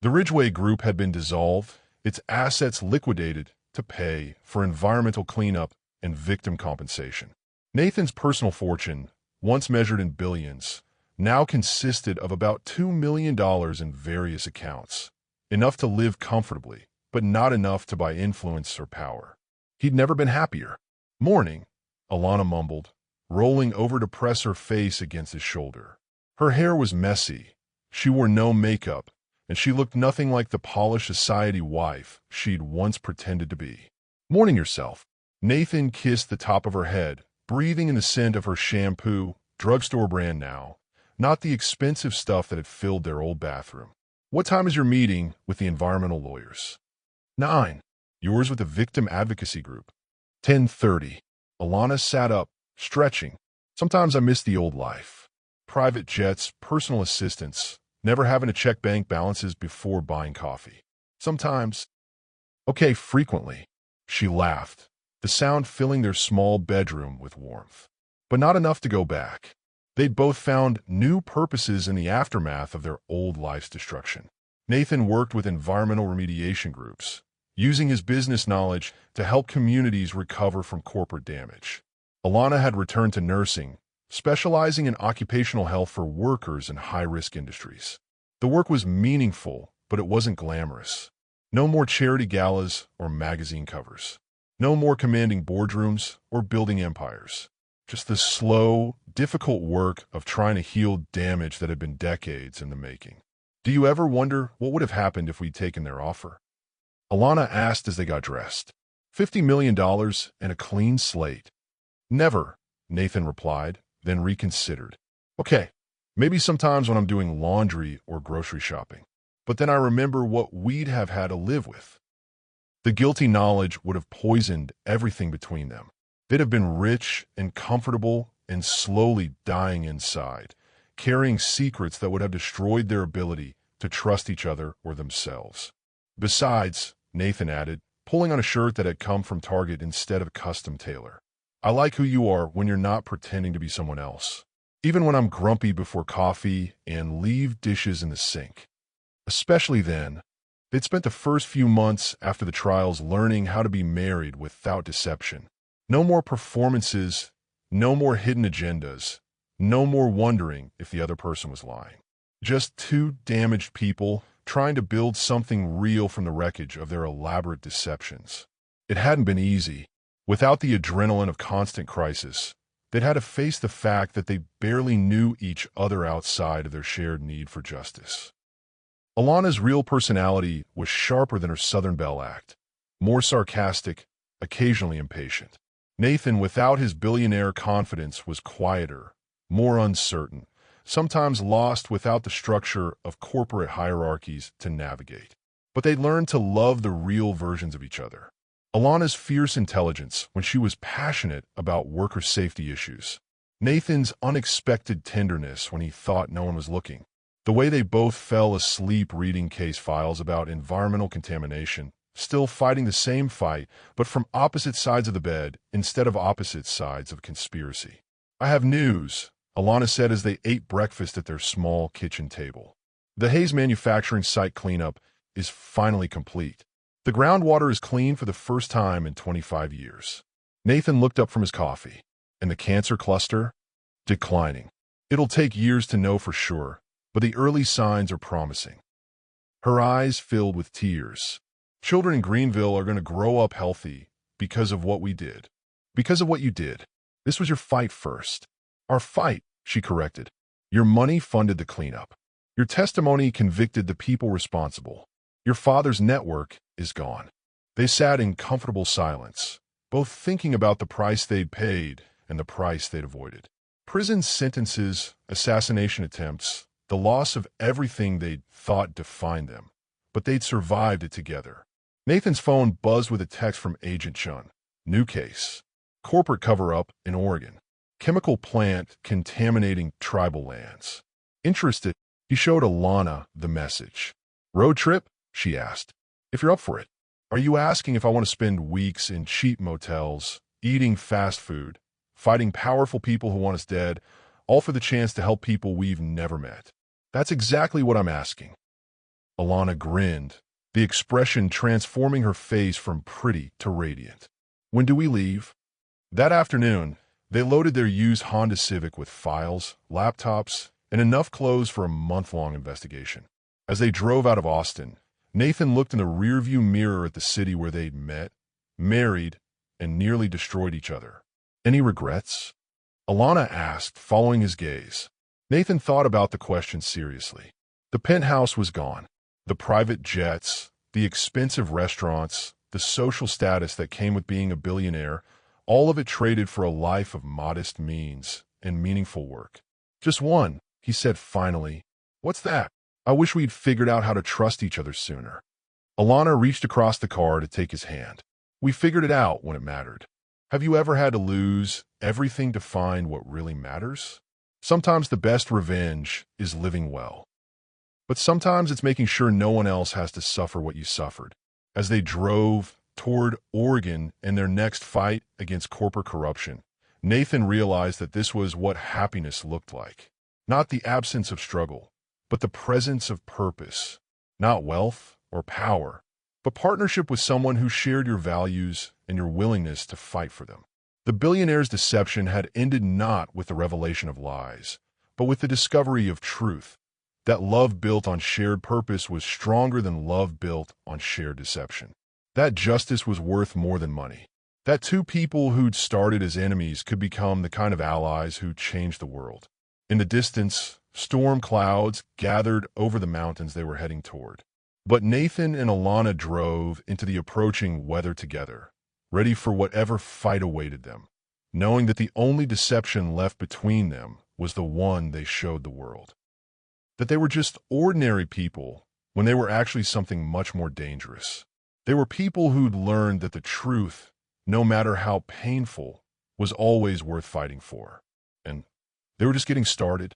The Ridgeway Group had been dissolved, its assets liquidated to pay for environmental cleanup and victim compensation. Nathan's personal fortune, once measured in billions, now consisted of about $2 million in various accounts, enough to live comfortably, but not enough to buy influence or power. He'd never been happier. Morning, Alana mumbled, rolling over to press her face against his shoulder. Her hair was messy, she wore no makeup, and she looked nothing like the polished society wife she'd once pretended to be. Morning yourself. Nathan kissed the top of her head, breathing in the scent of her shampoo, drugstore brand now, not the expensive stuff that had filled their old bathroom. What time is your meeting with the environmental lawyers? 9. Yours with the victim advocacy group. 10:30. Alana sat up, stretching. Sometimes I miss the old life. Private jets, personal assistants, never having to check bank balances before buying coffee. Sometimes, okay, frequently. She laughed, the sound filling their small bedroom with warmth. But not enough to go back. They'd both found new purposes in the aftermath of their old life's destruction. Nathan worked with environmental remediation groups, using his business knowledge to help communities recover from corporate damage. Alana had returned to nursing, specializing in occupational health for workers in high-risk industries. The work was meaningful, but it wasn't glamorous. No more charity galas or magazine covers. No more commanding boardrooms or building empires. Just the slow, difficult work of trying to heal damage that had been decades in the making. Do you ever wonder what would have happened if we'd taken their offer? Alana asked as they got dressed. $50 million and a clean slate. Never, Nathan replied, then reconsidered. Okay, maybe sometimes when I'm doing laundry or grocery shopping. But then I remember what we'd have had to live with. The guilty knowledge would have poisoned everything between them. They'd have been rich and comfortable and slowly dying inside, carrying secrets that would have destroyed their ability to trust each other or themselves. Besides, Nathan added, pulling on a shirt that had come from Target instead of custom tailor. I like who you are when you're not pretending to be someone else. Even when I'm grumpy before coffee and leave dishes in the sink. Especially then, they'd spent the first few months after the trials learning how to be married without deception. No more performances, no more hidden agendas, no more wondering if the other person was lying. Just two damaged people trying to build something real from the wreckage of their elaborate deceptions. It hadn't been easy. Without the adrenaline of constant crisis, they'd had to face the fact that they barely knew each other outside of their shared need for justice. Alana's real personality was sharper than her Southern Belle act, more sarcastic, occasionally impatient. Nathan, without his billionaire confidence, was quieter, more uncertain, sometimes lost without the structure of corporate hierarchies to navigate. But they learned to love the real versions of each other. Alana's fierce intelligence when she was passionate about worker safety issues. Nathan's unexpected tenderness when he thought no one was looking. The way they both fell asleep reading case files about environmental contamination, still fighting the same fight, but from opposite sides of the bed instead of opposite sides of conspiracy. I have news, Alana said as they ate breakfast at their small kitchen table. The Hayes manufacturing site cleanup is finally complete. The groundwater is clean for the first time in 25 years. Nathan looked up from his coffee. And the cancer cluster? Declining. It'll take years to know for sure, but the early signs are promising. Her eyes filled with tears. Children in Greenville are going to grow up healthy because of what we did. Because of what you did. This was your fight first. Our fight, she corrected. Your money funded the cleanup. Your testimony convicted the people responsible. Your father's network is gone. They sat in comfortable silence, both thinking about the price they'd paid and the price they'd avoided. Prison sentences, assassination attempts, the loss of everything they'd thought defined them. But they'd survived it together. Nathan's phone buzzed with a text from Agent Chun. New case. Corporate cover-up in Oregon. Chemical plant contaminating tribal lands. Interested, he showed Alana the message. Road trip? She asked. If you're up for it. Are you asking if I want to spend weeks in cheap motels, eating fast food, fighting powerful people who want us dead, all for the chance to help people we've never met? That's exactly what I'm asking. Alana grinned, the expression transforming her face from pretty to radiant. When do we leave? That afternoon, they loaded their used Honda Civic with files, laptops, and enough clothes for a month-long investigation. As they drove out of Austin, Nathan looked in the rearview mirror at the city where they'd met, married, and nearly destroyed each other. Any regrets? Alana asked, following his gaze. Nathan thought about the question seriously. The penthouse was gone. The private jets, the expensive restaurants, the social status that came with being a billionaire, all of it traded for a life of modest means and meaningful work. Just one, he said finally. What's that? I wish we'd figured out how to trust each other sooner. Alana reached across the car to take his hand. We figured it out when it mattered. Have you ever had to lose everything to find what really matters? Sometimes the best revenge is living well. But sometimes it's making sure no one else has to suffer what you suffered. As they drove toward Oregon in their next fight against corporate corruption, Nathan realized that this was what happiness looked like. Not the absence of struggle, but the presence of purpose. Not wealth or power, but partnership with someone who shared your values and your willingness to fight for them. The billionaire's deception had ended not with the revelation of lies, but with the discovery of truth. That love built on shared purpose was stronger than love built on shared deception. That justice was worth more than money. That two people who'd started as enemies could become the kind of allies who changed the world. In the distance, storm clouds gathered over the mountains they were heading toward. But Nathan and Alana drove into the approaching weather together, ready for whatever fight awaited them, knowing that the only deception left between them was the one they showed the world. That they were just ordinary people when they were actually something much more dangerous. They were people who'd learned that the truth, no matter how painful, was always worth fighting for. And they were just getting started.